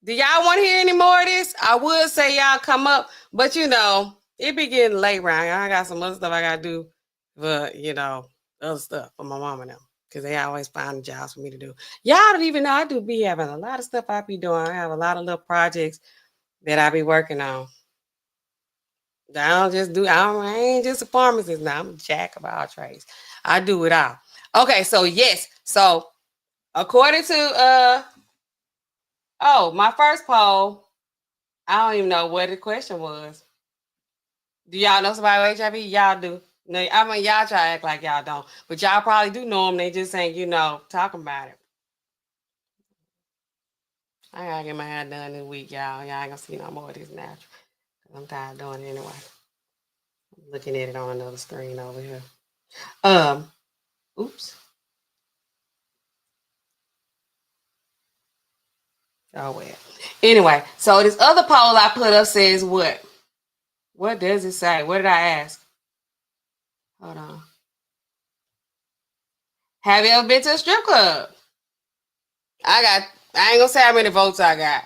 Do y'all want to hear any more of this? I would say y'all come up, but you know, it be getting late, Ryan. I got some other stuff I gotta do, but you know, other stuff for my mom and them, because they always find jobs for me to do. Y'all don't even know I do be having a lot of stuff I be doing. I have a lot of little projects that I be working on. I ain't just a pharmacist now. I'm a jack of all trades. I do it all. Okay, so yes. So according to my first poll, I don't even know what the question was. Do y'all know somebody with HIV? Y'all do. No, I mean, y'all try to act like y'all don't, but y'all probably do know them. They just ain't, you know, talking about it. I gotta get my hair done this week, y'all. Y'all ain't gonna see no more of this natural. I'm tired of doing it anyway. I'm looking at it on another screen over here. Oops. Oh well. Anyway, so this other poll I put up says what? What does it say? What did I ask? Hold on. Have you ever been to a strip club? I ain't gonna say how many votes I got.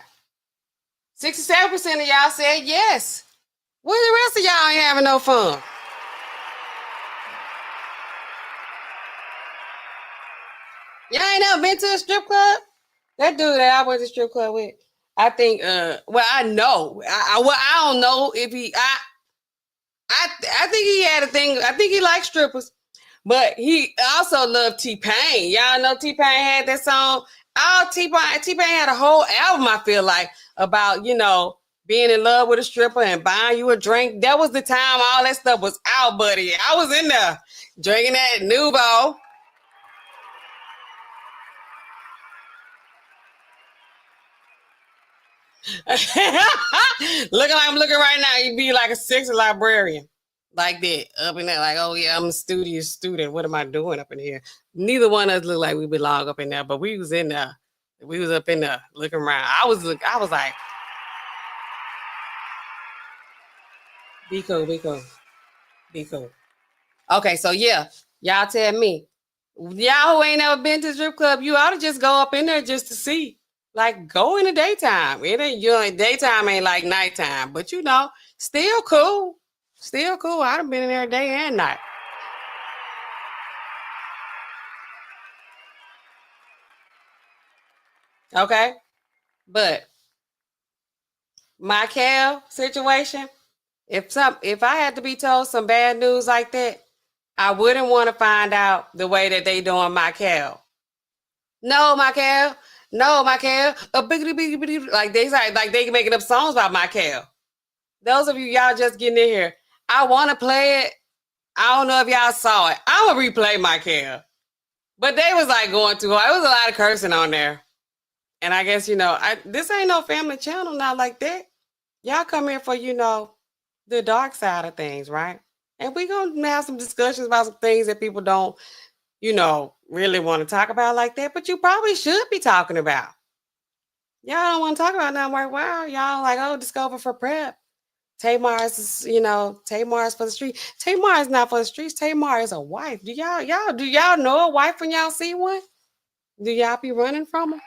67% of y'all said yes. Where the rest of y'all ain't having no fun? Y'all ain't never been to a strip club? That dude that I went to strip club with, I think, well, I know. I don't know if he, I think he had a thing. I think he liked strippers, but he also loved T-Pain. Y'all know T-Pain had that song. T-Pain had a whole album, I feel like, about, you know, being in love with a stripper and buying you a drink. That was the time all that stuff was out, buddy. I was in there drinking that Nouveau. Looking like I'm looking right now, you'd be like a sexy librarian. Like that, up in there, like, oh yeah, I'm a studious student. What am I doing up in here? Neither one of us looked like we belong up in there, but we was in there. We was up in there looking around. I was like, be cool, be cool, be cool. Okay, so yeah, y'all tell me. Y'all who ain't never been to the strip club, you ought to just go up in there just to see. Like, go in the daytime. It ain't, you know, daytime ain't like nighttime, but you know, still cool. Still cool. I'd have been in there day and night. Okay? But Mykel situation, if I had to be told some bad news like that, I wouldn't want to find out the way that they doing Mykel. No, Mykel. No, Mykel. Like they making up songs about Mykel. Those of you y'all just getting in here, I want to play it. I don't know if y'all saw it. I'm gonna replay Mykel, but they was like going too hard. It was a lot of cursing on there, and I guess, you know, this ain't no family channel, not like that. Y'all come here for, you know, the dark side of things, right? And we gonna have some discussions about some things that people don't, you know, really want to talk about like that, but you probably should be talking about. Y'all don't want to talk about nothing right. Wow, y'all like, oh, Discover for Prep. Tamar's is, you know, Tamar's for the street. Tamar is not for the streets. Tamar is a wife. Do y'all know a wife when y'all see one? Do y'all be running from them?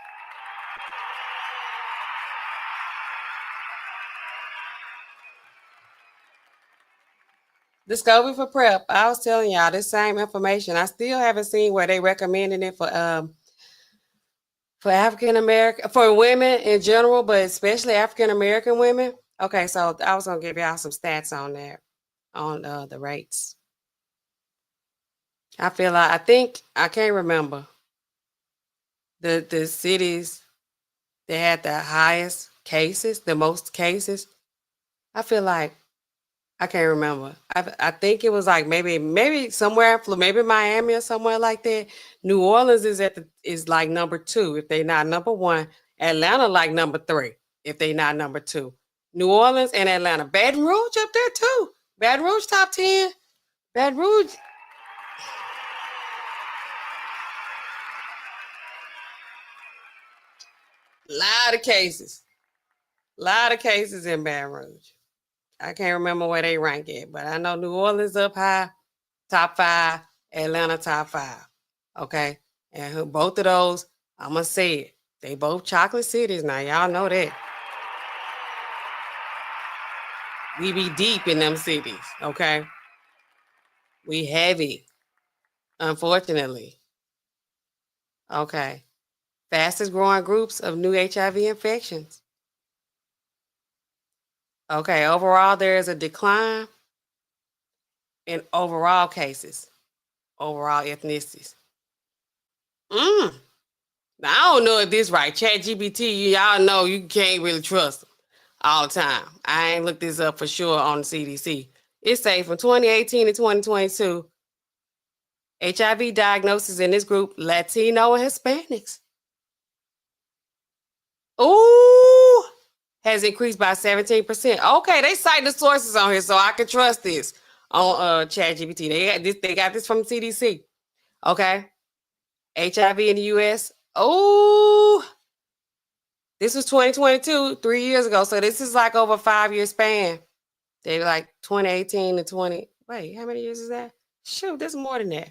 Discovery for Prep. I was telling y'all this same information. I still haven't seen where they recommending it for African American, for women in general, but especially African American women. Okay, so I was gonna give y'all some stats on that, on the rates. I can't remember the cities that had the highest cases, the most cases. I feel like I can't remember. I think it was like maybe somewhere, maybe Miami or somewhere like that. New Orleans is like number 2 if they not number 1. Atlanta like number 3 if they not number 2. New Orleans and Atlanta. Baton Rouge up there too. Baton Rouge top 10. Baton Rouge. Lot of cases. Lot of cases in Baton Rouge. I can't remember where they rank it, but I know New Orleans up high, top 5, Atlanta top 5. Okay. And both of those, I'm going to say it, they both chocolate cities now. Y'all know that. We be deep in them cities. Okay. We heavy, unfortunately. Okay. Fastest growing groups of new HIV infections. Okay. Overall, there is a decline in overall cases, overall ethnicities. Now, I don't know if this right. ChatGPT, y'all know you can't really trust them all the time. I ain't looked this up for sure on the CDC. It say from 2018 to 2022, HIV diagnosis in this group, Latino and Hispanics. Ooh, has increased by 17%. Okay, they cite the sources on here, so I can trust this on ChatGPT. They got this from CDC. Okay. HIV in the US. Oh, this was 2022, 3 years ago. So this is like over a 5-year span. They like 2018 to 20. Wait, how many years is that? Shoot, that's more than that.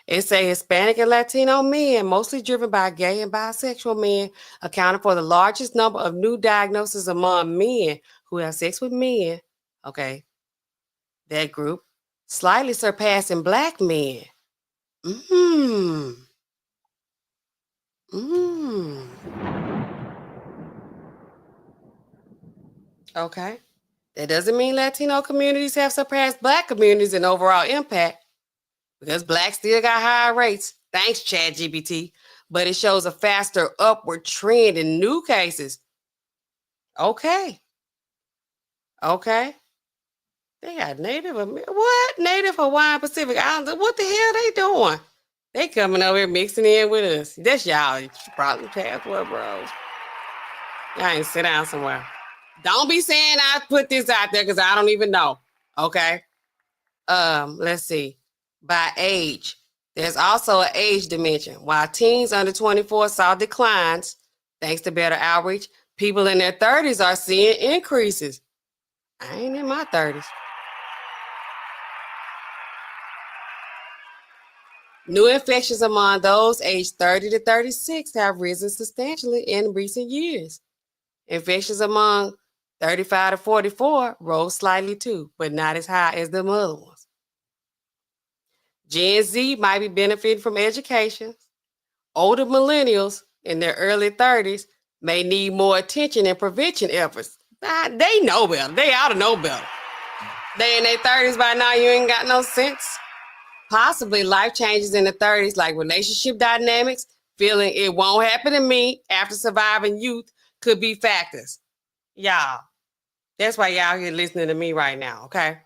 It say Hispanic and Latino men, mostly driven by gay and bisexual men, accounted for the largest number of new diagnoses among men who have sex with men. Okay, that group, slightly surpassing Black men. Mm. Mm. Okay. That doesn't mean Latino communities have surpassed Black communities in overall impact, because Blacks still got higher rates, thanks ChatGPT, but it shows a faster upward trend in new cases. Okay. Okay. They got Native Hawaiian Pacific Islanders. What the hell they doing? They coming over here mixing in with us. That's y'all probably passport bros. Y'all ain't sit down somewhere. Don't be saying I put this out there because I don't even know. Okay. Let's see. By age, there's also an age dimension. While teens under 24 saw declines, thanks to better outreach, people in their 30s are seeing increases. I ain't in my 30s. New infections among those aged 30 to 36 have risen substantially in recent years. Infections among 35 to 44 rose slightly too, but not as high as the other ones. Gen Z might be benefiting from education. Older millennials in their early 30s may need more attention and prevention efforts. They know better. They ought to know better. They in their 30s by now, you ain't got no sense. Possibly life changes in the 30s, like relationship dynamics, feeling it won't happen to me after surviving youth, could be factors. Y'all, that's why y'all here listening to me right now, okay?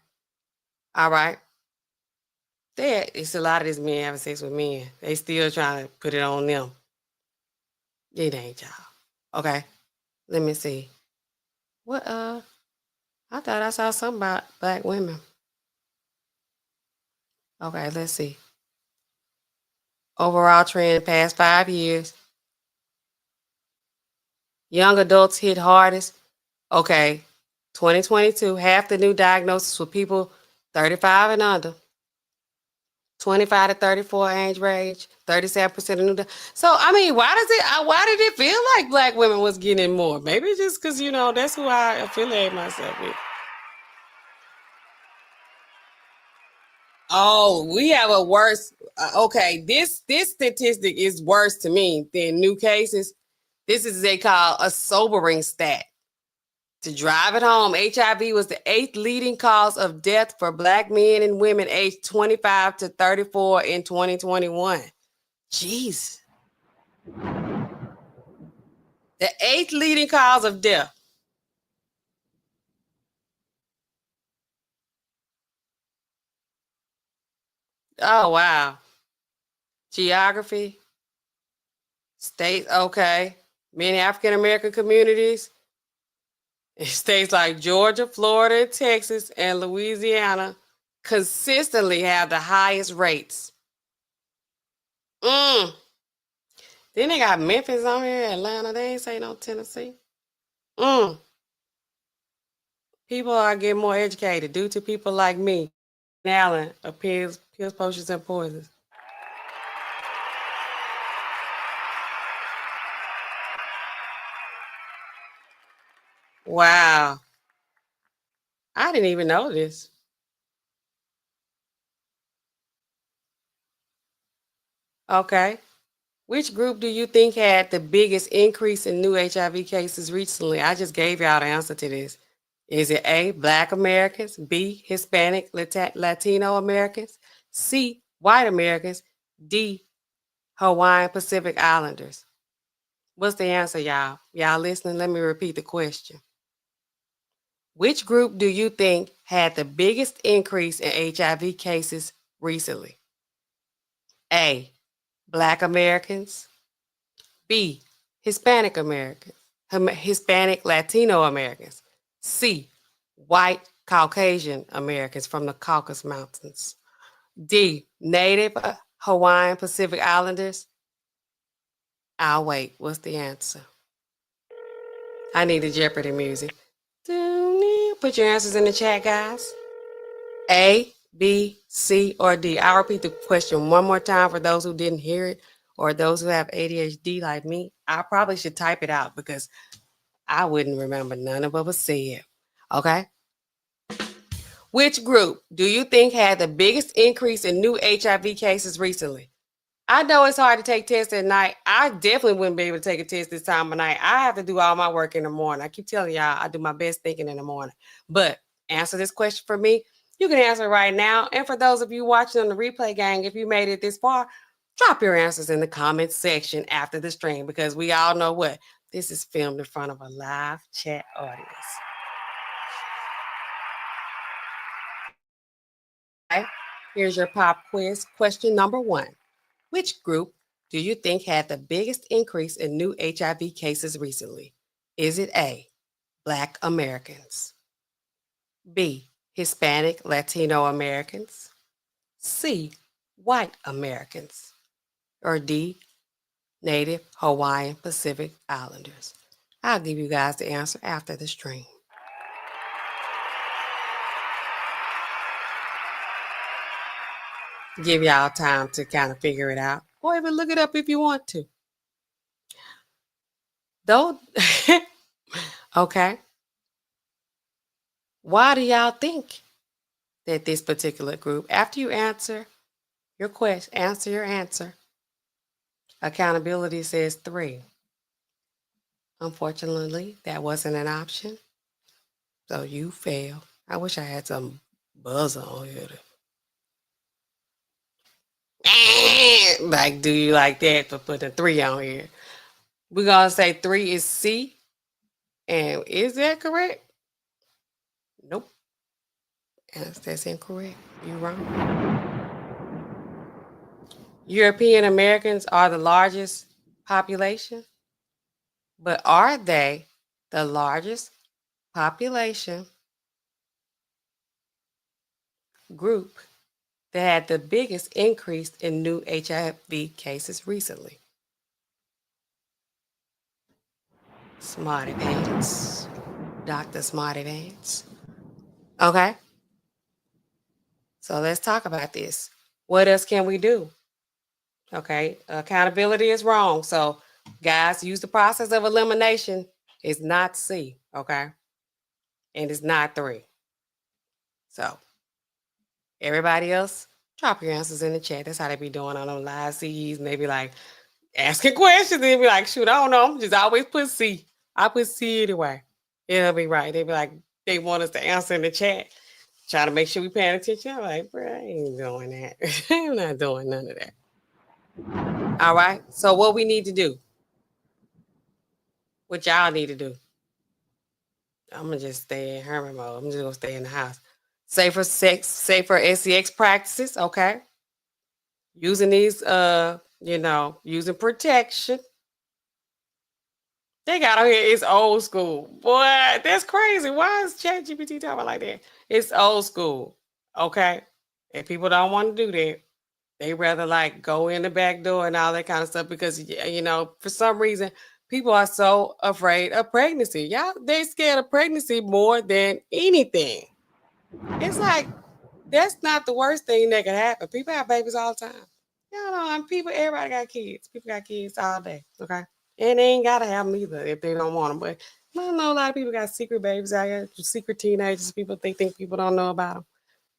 All right. It's a lot of these men having sex with men. They still trying to put it on them. It ain't y'all. Okay. Let me see. What I thought I saw something about Black women. Okay, let's see. Overall trend past 5 years. Young adults hit hardest. Okay. 2022, half the new diagnoses were people 35 and under. 25 to 34 age range, 37% of new. So, I mean, why did it feel like Black women was getting more? Maybe just because, that's who I affiliate myself with. Oh, we have a worse. Okay, this statistic is worse to me than new cases. This is they call a sobering stat. To drive it home, HIV was the 8th leading cause of death for Black men and women aged 25 to 34 in 2021. Jeez. The 8th leading cause of death. Oh, wow. Geography. States, okay. Many African American communities. States like Georgia, Florida, Texas, and Louisiana consistently have the highest rates. Then they got Memphis on here, Atlanta. They ain't say no Tennessee. People are getting more educated due to people like me. Allen of pills, potions, and poisons. Wow. I didn't even know this. Okay. Which group do you think had the biggest increase in new HIV cases recently? I just gave y'all the answer to this. Is it A, Black Americans, B, Hispanic, Latino Americans, C, White Americans, D, Hawaiian Pacific Islanders? What's the answer, y'all? Y'all listening? Let me repeat the question. Which group do you think had the biggest increase in HIV cases recently? A, Black Americans, B, Hispanic Americans, Hispanic Latino Americans, C, White Caucasian Americans from the Caucasus Mountains, D, Native Hawaiian Pacific Islanders. I'll wait. What's the answer? I need the Jeopardy music. Put your answers in the chat, guys. A, B, C, or D? I'll repeat the question one more time for those who didn't hear it or those who have ADHD like me. I probably should type it out because I wouldn't remember none of what was said. Okay? Which group do you think had the biggest increase in new HIV cases recently? I know it's hard to take tests at night. I definitely wouldn't be able to take a test this time of night. I have to do all my work in the morning. I keep telling y'all I do my best thinking in the morning. But answer this question for me. You can answer right now. And for those of you watching on the replay gang, if you made it this far, drop your answers in the comments section after the stream because we all know what? This is filmed in front of a live chat audience. Okay, here's your pop quiz. Question number 1. Which group do you think had the biggest increase in new HIV cases recently? Is it A, Black Americans, B, Hispanic Latino Americans, C, White Americans, or D, Native Hawaiian Pacific Islanders? I'll give you guys the answer after the stream. Give y'all time to kind of figure it out, or even look it up if you want to. Though, okay. Why do y'all think that this particular group, after you answer your question, answer your answer, accountability says 3. Unfortunately, that wasn't an option. So you fail. I wish I had some buzzer on here to like do you like that for putting 3 on here. We're gonna say 3 is C. And is that correct? Nope. That's incorrect. You're wrong. European Americans are the largest population, but are they the largest population group that had the biggest increase in new HIV cases recently? Smarty pants. Dr. Smarty pants. Okay. So let's talk about this. What else can we do? Okay. Accountability is wrong. So guys, use the process of elimination. It's not C. Okay. And it's not 3. So everybody else, drop your answers in the chat. That's how they be doing on them live CEs. And they be like asking questions. And they be like, shoot, I don't know. Just always put C. I put C anyway. It'll be right. They be like, they want us to answer in the chat. Try to make sure we paying attention. I'm like, bro, I ain't doing that. I'm not doing none of that. All right. So what we need to do, what y'all need to do, I'm gonna just stay in hermit mode. I'm just gonna stay in the house. Safer SEX practices, okay? Using these, using protection. They got on here, it's old school. Boy, that's crazy. Why is ChatGPT talking like that? It's old school, okay? And people don't want to do that. They rather like go in the back door and all that kind of stuff because, for some reason, people are so afraid of pregnancy. Y'all, they scared of pregnancy more than anything. It's like, that's not the worst thing that can happen. People have babies all the time. Everybody got kids. People got kids all day, okay? And they ain't got to have them either if they don't want them. But I know a lot of people got secret babies out here, secret teenagers. They think people don't know about them.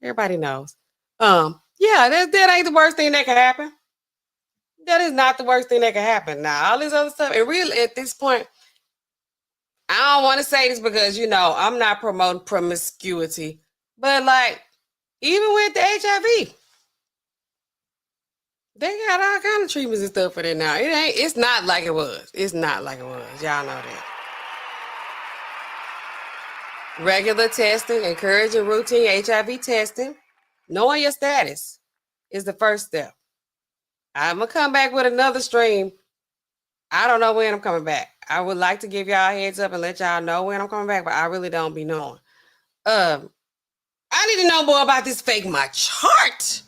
Everybody knows. That ain't the worst thing that can happen. That is not the worst thing that can happen. Now, all this other stuff, and really at this point, I don't want to say this because, I'm not promoting promiscuity. But like, even with the HIV, they got all kind of treatments and stuff for that now. It's not like it was. It's not like it was. Y'all know that. Regular testing, encouraging routine HIV testing, knowing your status is the first step. I'm going to come back with another stream. I don't know when I'm coming back. I would like to give y'all a heads up and let y'all know when I'm coming back, but I really don't be knowing. I need to know more about this Fake My Chart.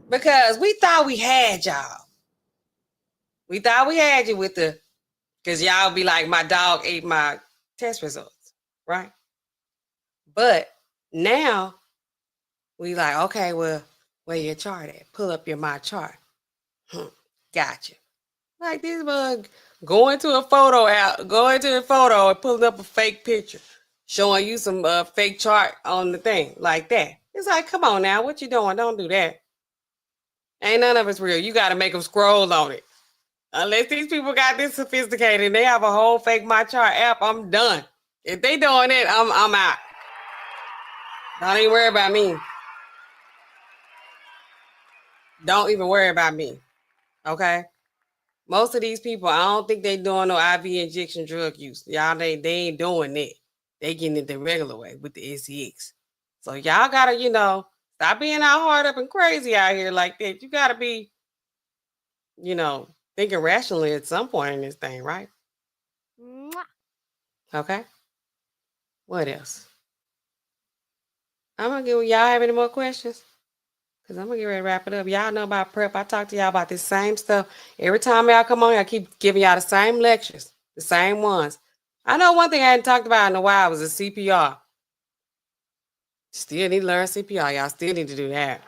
Because we thought we had y'all. We thought we had you because y'all be like, my dog ate my test results, right? But Now we like, okay, well, where your chart at? Pull up your my chart. Gotcha. Like this bug going to a photo and pulling up a fake picture, showing you some fake chart on the thing like that. It's like, come on now, what you doing? Don't do that. Ain't none of it's real. You got to make them scroll on it. Unless these people got this sophisticated and they have a whole fake my chart app, I'm done. If they doing it, I'm out. Don't even worry about me. Don't even worry about me. Okay? Most of these people, I don't think they doing no IV injection drug use. Y'all, they ain't doing that. They getting it the regular way with the SEX. So y'all gotta, stop being out hard up and crazy out here like that. You gotta be, thinking rationally at some point in this thing, right? Okay. What else? I'm gonna give y'all have any more questions? Because I'm gonna get ready to wrap it up. Y'all know about prep. I talk to y'all about this same stuff. Every time y'all come on, I keep giving y'all the same lectures, the same ones. I know one thing I hadn't talked about in a while was a CPR. Still need to learn CPR. Y'all still need to do that.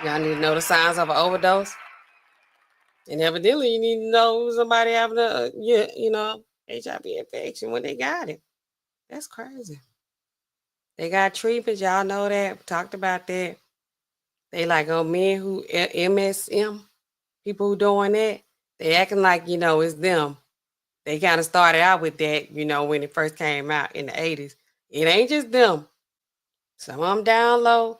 Y'all need to know the signs of an overdose. And evidently, you need to know somebody having a, HIV infection when they got it. That's crazy. They got treatments. Y'all know that. We talked about that. They like, men who MSM, people who doing that, they acting like, it's them. They kind of started out with that, when it first came out in the 80s. It ain't just them. Some of them down low.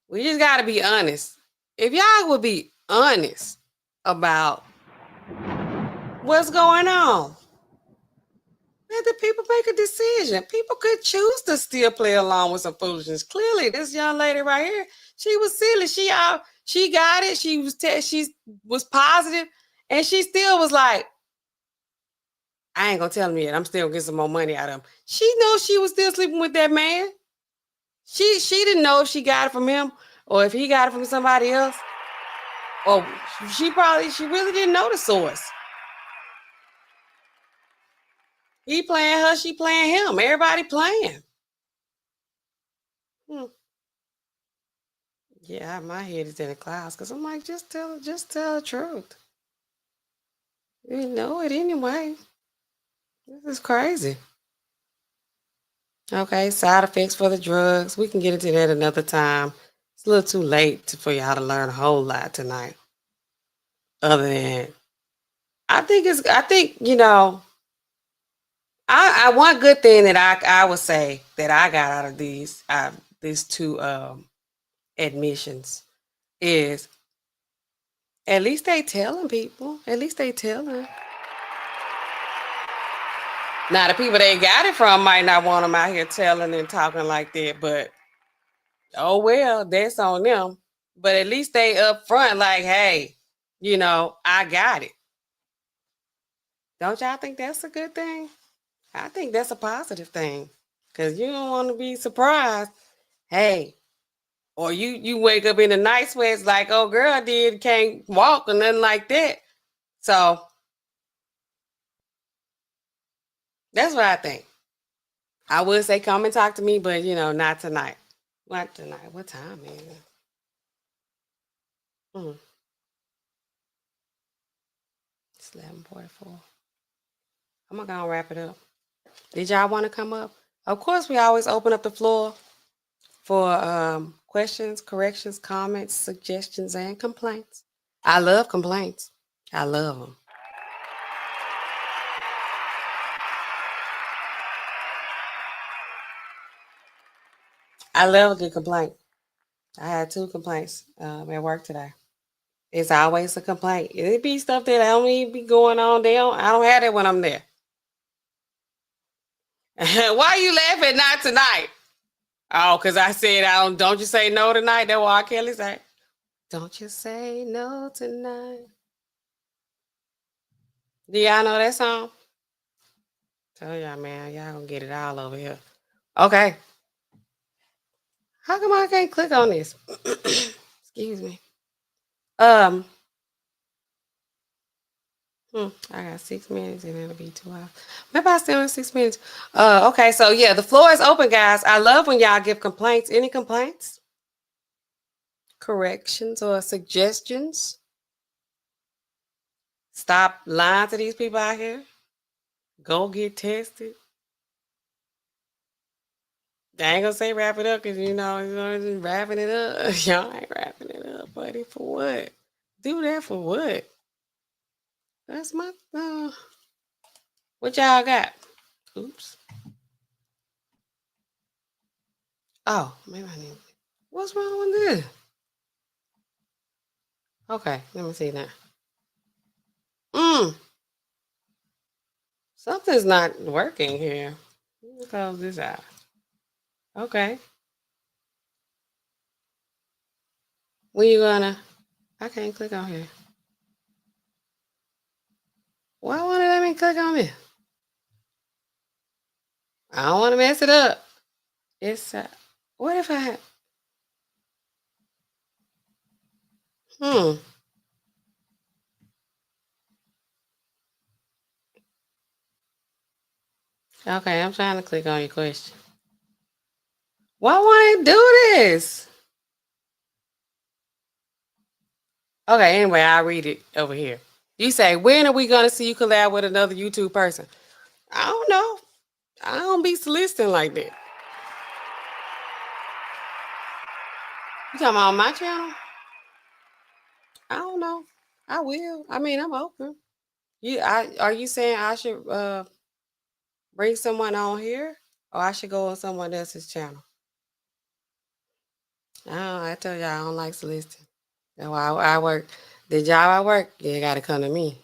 We just got to be honest. If y'all would be honest about what's going on, let the people make a decision. People could choose to still play along with some foolishness. Clearly, this young lady right here, she was silly. She got it. She was positive, and she still was like, I ain't gonna tell him yet. I'm still gonna get some more money out of him. She knows she was still sleeping with that man. She didn't know if she got it from him or if he got it from somebody else. Or she really didn't know the source. He playing her, she playing him. Everybody playing. Yeah, my head is in the clouds because I'm like, just tell the truth. You know it anyway. This is crazy. Okay, side effects for the drugs. We can get into that another time. It's a little too late for y'all to learn a whole lot tonight. Other than, I think I one good thing that I would say that I got out of these two admissions is at least they telling people. At least they telling. Now the people they got it from might not want them out here telling and talking like that, but oh well, that's on them. But at least they up front, like, hey, I got it. Don't y'all think that's a good thing? I think that's a positive thing. Cause you don't want to be surprised. Hey, or you wake up in the night where it's like, oh girl can't walk or nothing like that. So that's what I think. I would say come and talk to me, but not tonight. Not tonight. What time is it? It's 11:44. I'm gonna go wrap it up. Did y'all want to come up? Of course, we always open up the floor for questions, corrections, comments, suggestions, and complaints. I love complaints. I love them. I love a good complaint. I had 2 complaints at work today. It's always a complaint. It be stuff that I don't even be going on. I don't have that when I'm there. Why you laughing? Not tonight. Oh, because I said don't you say no tonight. That's what R. Kelly say. Don't you say no tonight. Do y'all know that song? Tell y'all, man, y'all gonna get it all over here. Okay. How come I can't click on this? Excuse me. I got 6 minutes and it'll be 2 hours. Maybe I still have 6 minutes. Okay, so yeah, the floor is open, guys. I love when y'all give complaints. Any complaints? Corrections or suggestions? Stop lying to these people out here. Go get tested. I ain't gonna say wrap it up because you know, just wrapping it up. Y'all ain't wrapping it up, buddy. For what? Do that for what? That's my what y'all got? Oops. Oh, maybe I need. What's wrong with this? Okay, let me see now. Something's not working here. Let me close this out. Okay. When you gonna? I can't click on here. Why won't it let me click on this? I don't want to mess it up. It's what if I? Hmm. Okay, I'm trying to click on your question. Why won't it do this? Okay, anyway, I'll read it over here. You say, when are we gonna see you collab with another YouTube person? I don't know. I don't be soliciting like that. You talking about on my channel? I don't know. I will. I mean, I'm open. Are you saying I should bring someone on here, or I should go on someone else's channel? I tell y'all I don't like soliciting. That's why I work. The job I work, you got to come to me.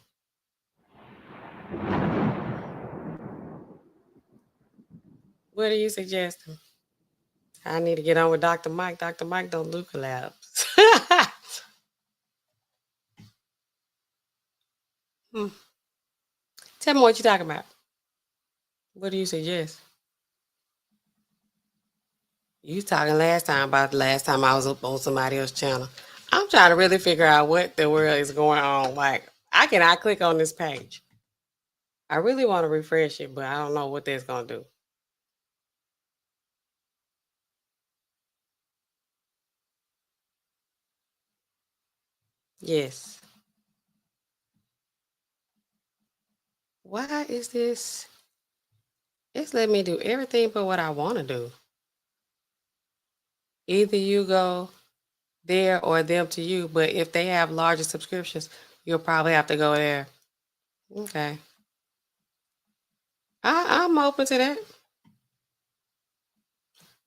What are you suggesting? I need to get on with Dr. Mike. Dr. Mike don't do collabs. Tell me what you're talking about. What do you suggest? You talking last time about the last time I was up on somebody else's channel. I'm trying to really figure out what the world is going on. Like, I cannot click on this page. I really want to refresh it, but I don't know what that's going to do. Yes. Why is this? It's letting me do everything but what I want to do. Either you go there or them to you, but if they have larger subscriptions, you'll probably have to go there. Okay. I'm open to that.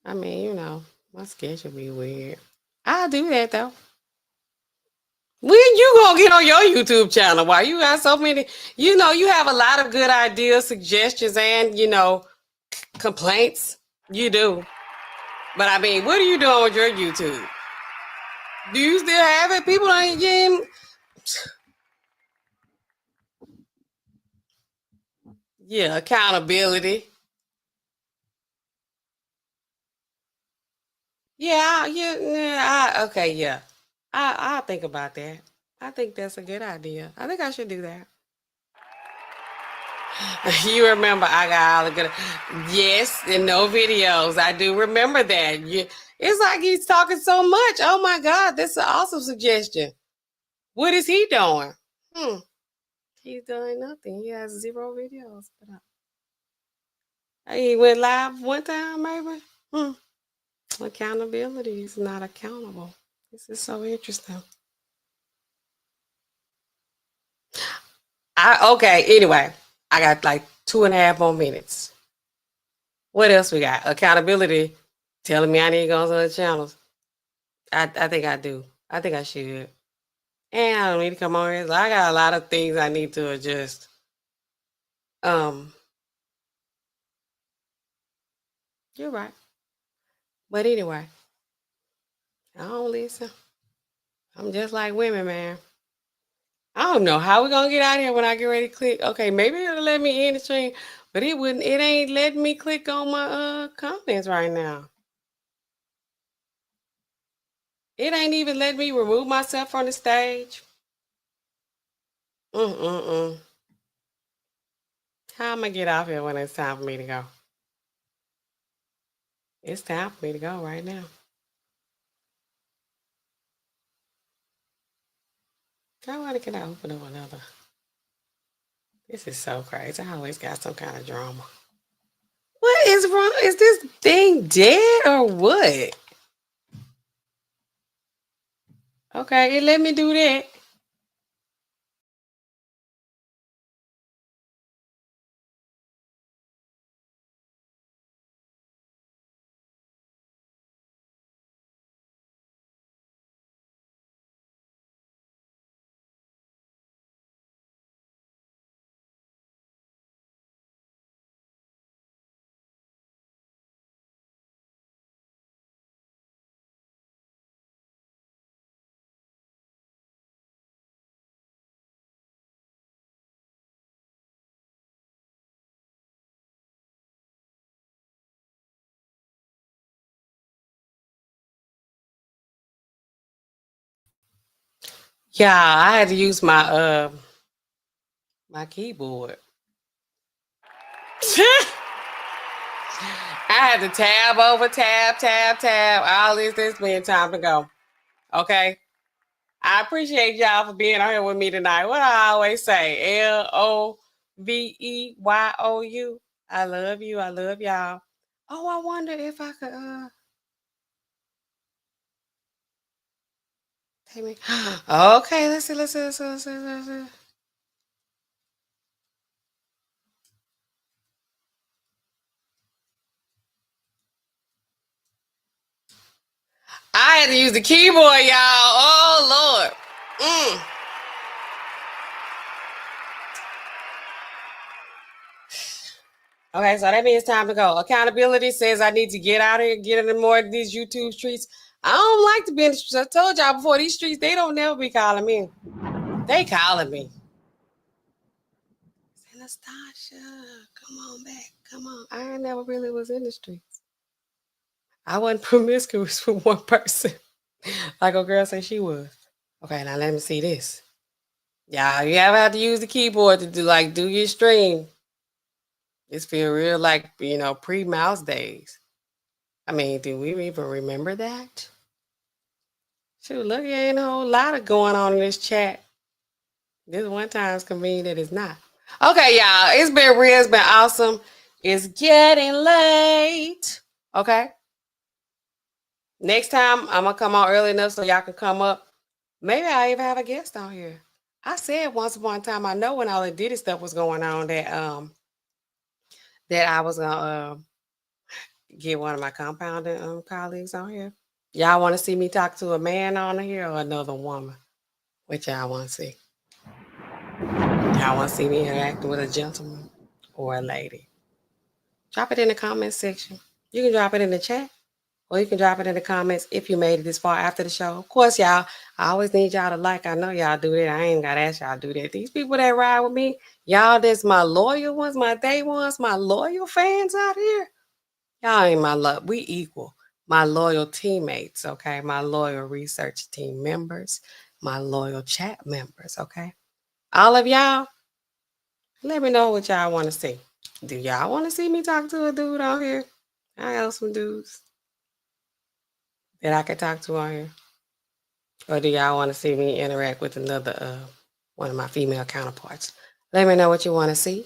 I mean, you know, my schedule be weird. I'll do that though. When you gonna get on your YouTube channel? Why you got so many? You know, you have a lot of good ideas, suggestions, and complaints. You do. But I mean, what are you doing with your YouTube? Do you still have it? People ain't getting. Yeah, accountability. Okay, yeah. I'll think about that. I think that's a good idea. I think I should do that. You remember I got all the good. Yes, and no videos. I do remember that. It's like he's talking so much. Oh my God, that's an awesome suggestion. What is he doing? He's doing nothing. He has 0 videos. He went live one time, maybe. Accountability is not accountable. This is so interesting. Okay, anyway, I got like 2.5 more minutes. What else we got? Accountability telling me I need to go on other channels. I think I do. I think I should. And I don't need to come on here. I got a lot of things I need to adjust. You're right. But anyway, I don't listen. I'm just like women, man. I don't know how we're gonna get out of here when I get ready to click. Okay, maybe it'll let me in the stream, but it ain't letting me click on my comments right now. It ain't even letting me remove myself from the stage. How am I get off here when it's time for me to go? It's time for me to go right now. Why can I open up another? This is so crazy. I always got some kind of drama. What is wrong? Is this thing dead or what? Okay, it let me do that. Yeah, I had to use my keyboard. I had to tab over, tab. All this been time to go. Okay. I appreciate y'all for being on here with me tonight. What I always say, LOVEYOU. I love you. I love y'all. Oh, I wonder if I could take me. Okay, let's see. I had to use the keyboard, y'all. Oh Lord. Okay, so that means time to go. Accountability says I need to get out of here, get into more of these YouTube streets. I don't like to be in the streets. I told y'all before, these streets, they don't never be calling me. They calling me. Anastasia, come on back. Come on. I never really was in the streets. I wasn't promiscuous with one person. Like a girl said she was. Okay, now let me see this. Y'all, you ever have to use the keyboard to do your stream? This feel real like, pre-mouse days. I mean, do we even remember that? Shoot, look, there ain't a whole lot of going on in this chat. This one time is convenient that it's not. Okay, y'all, it's been real. It's been awesome. It's getting late. Okay. Next time, I'm going to come on early enough so y'all can come up. Maybe I even have a guest on here. I said once upon a time, I know when all the Diddy stuff was going on that I was going to get one of my compounding colleagues on here. Y'all want to see me talk to a man on here or another woman? What y'all want to see? Y'all want to see me interacting with a gentleman or a lady? Drop it in the comments section. You can drop it in the chat or you can drop it in the comments if you made it this far after the show. Of course, y'all, I always need y'all to like. I know y'all do that. I ain't got to ask y'all to do that. These people that ride with me, y'all that's my loyal ones, my day ones, my loyal fans out here. Y'all ain't my love. We equal. My loyal teammates, okay? My loyal research team members, my loyal chat members, okay? All of y'all, let me know what y'all want to see. Do y'all want to see me talk to a dude on here? I got some dudes that I can talk to on here. Or do y'all want to see me interact with another one of my female counterparts? Let me know what you want to see.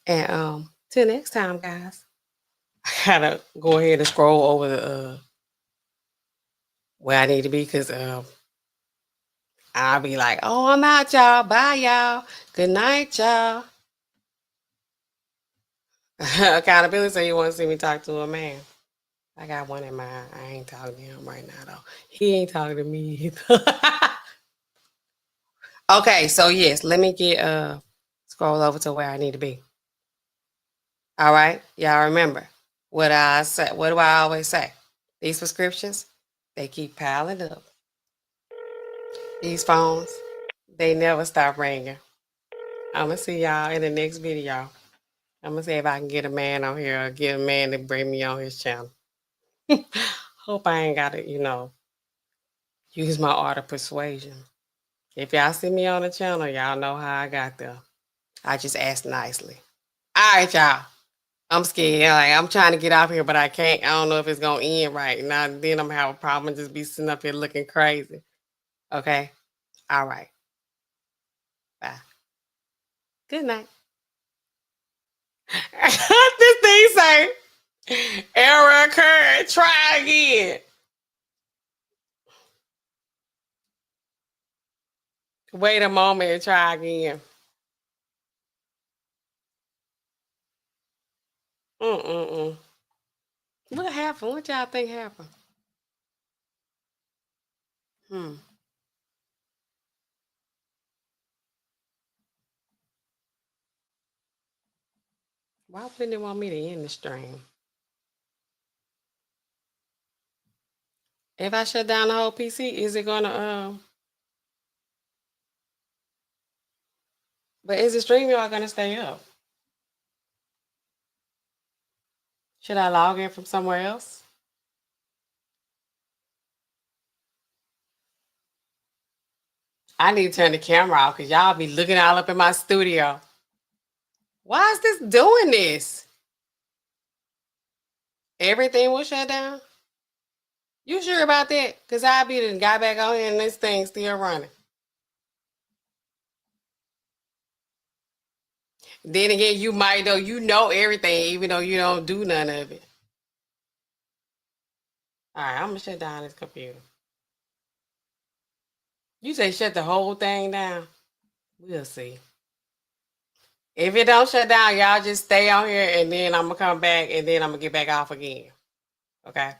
And till next time, guys. I gotta go ahead and scroll over the where I need to be because I'll be like, oh, I'm out, y'all. Bye, y'all. Good night, y'all. Accountability, so you want to see me talk to a man. I got one in mind. I ain't talking to him right now, though. He ain't talking to me either. Okay, so yes, let me get scroll over to where I need to be. All right, y'all remember what I say. What do I always say? These prescriptions, they keep piling up. These phones, they never stop ringing. I'm gonna see y'all in the next video. I'm gonna see if I can get a man on here or get a man to bring me on his channel. Hope I ain't gotta, use my art of persuasion. If y'all see me on the channel, y'all know how I got there. I just asked nicely. All right, y'all. I'm scared. Like, I'm trying to get off here, but I can't. I don't know if it's gonna end right. Now then I'm gonna have a problem and just be sitting up here looking crazy. Okay. All right. Bye. Good night. This thing say error occurred. Try again. Wait a moment and try again. Mm-mm-mm. What happened? What y'all think happened? Hmm. Why wouldn't they want me to end the stream? If I shut down the whole PC, is it gonna but is the stream y'all gonna stay up? Should I log in from somewhere else? I need to turn the camera off because y'all be looking all up in my studio. Why is this doing this? Everything will shut down? You sure about that? Because I be the guy back on here and this thing's still running. Then again, you might know you know everything, even though you don't do none of it. All right, I'm gonna shut down this computer. You say shut the whole thing down? We'll see. If it don't shut down, y'all just stay on here and then I'm gonna come back and then I'm gonna get back off again. Okay.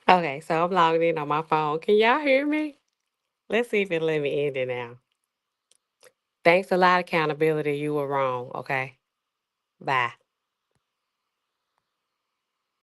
Okay, so I'm logged in on my phone. Can y'all hear me? Let's see if it let me end it now. Thanks a lot, accountability. You were wrong. Okay. Bye.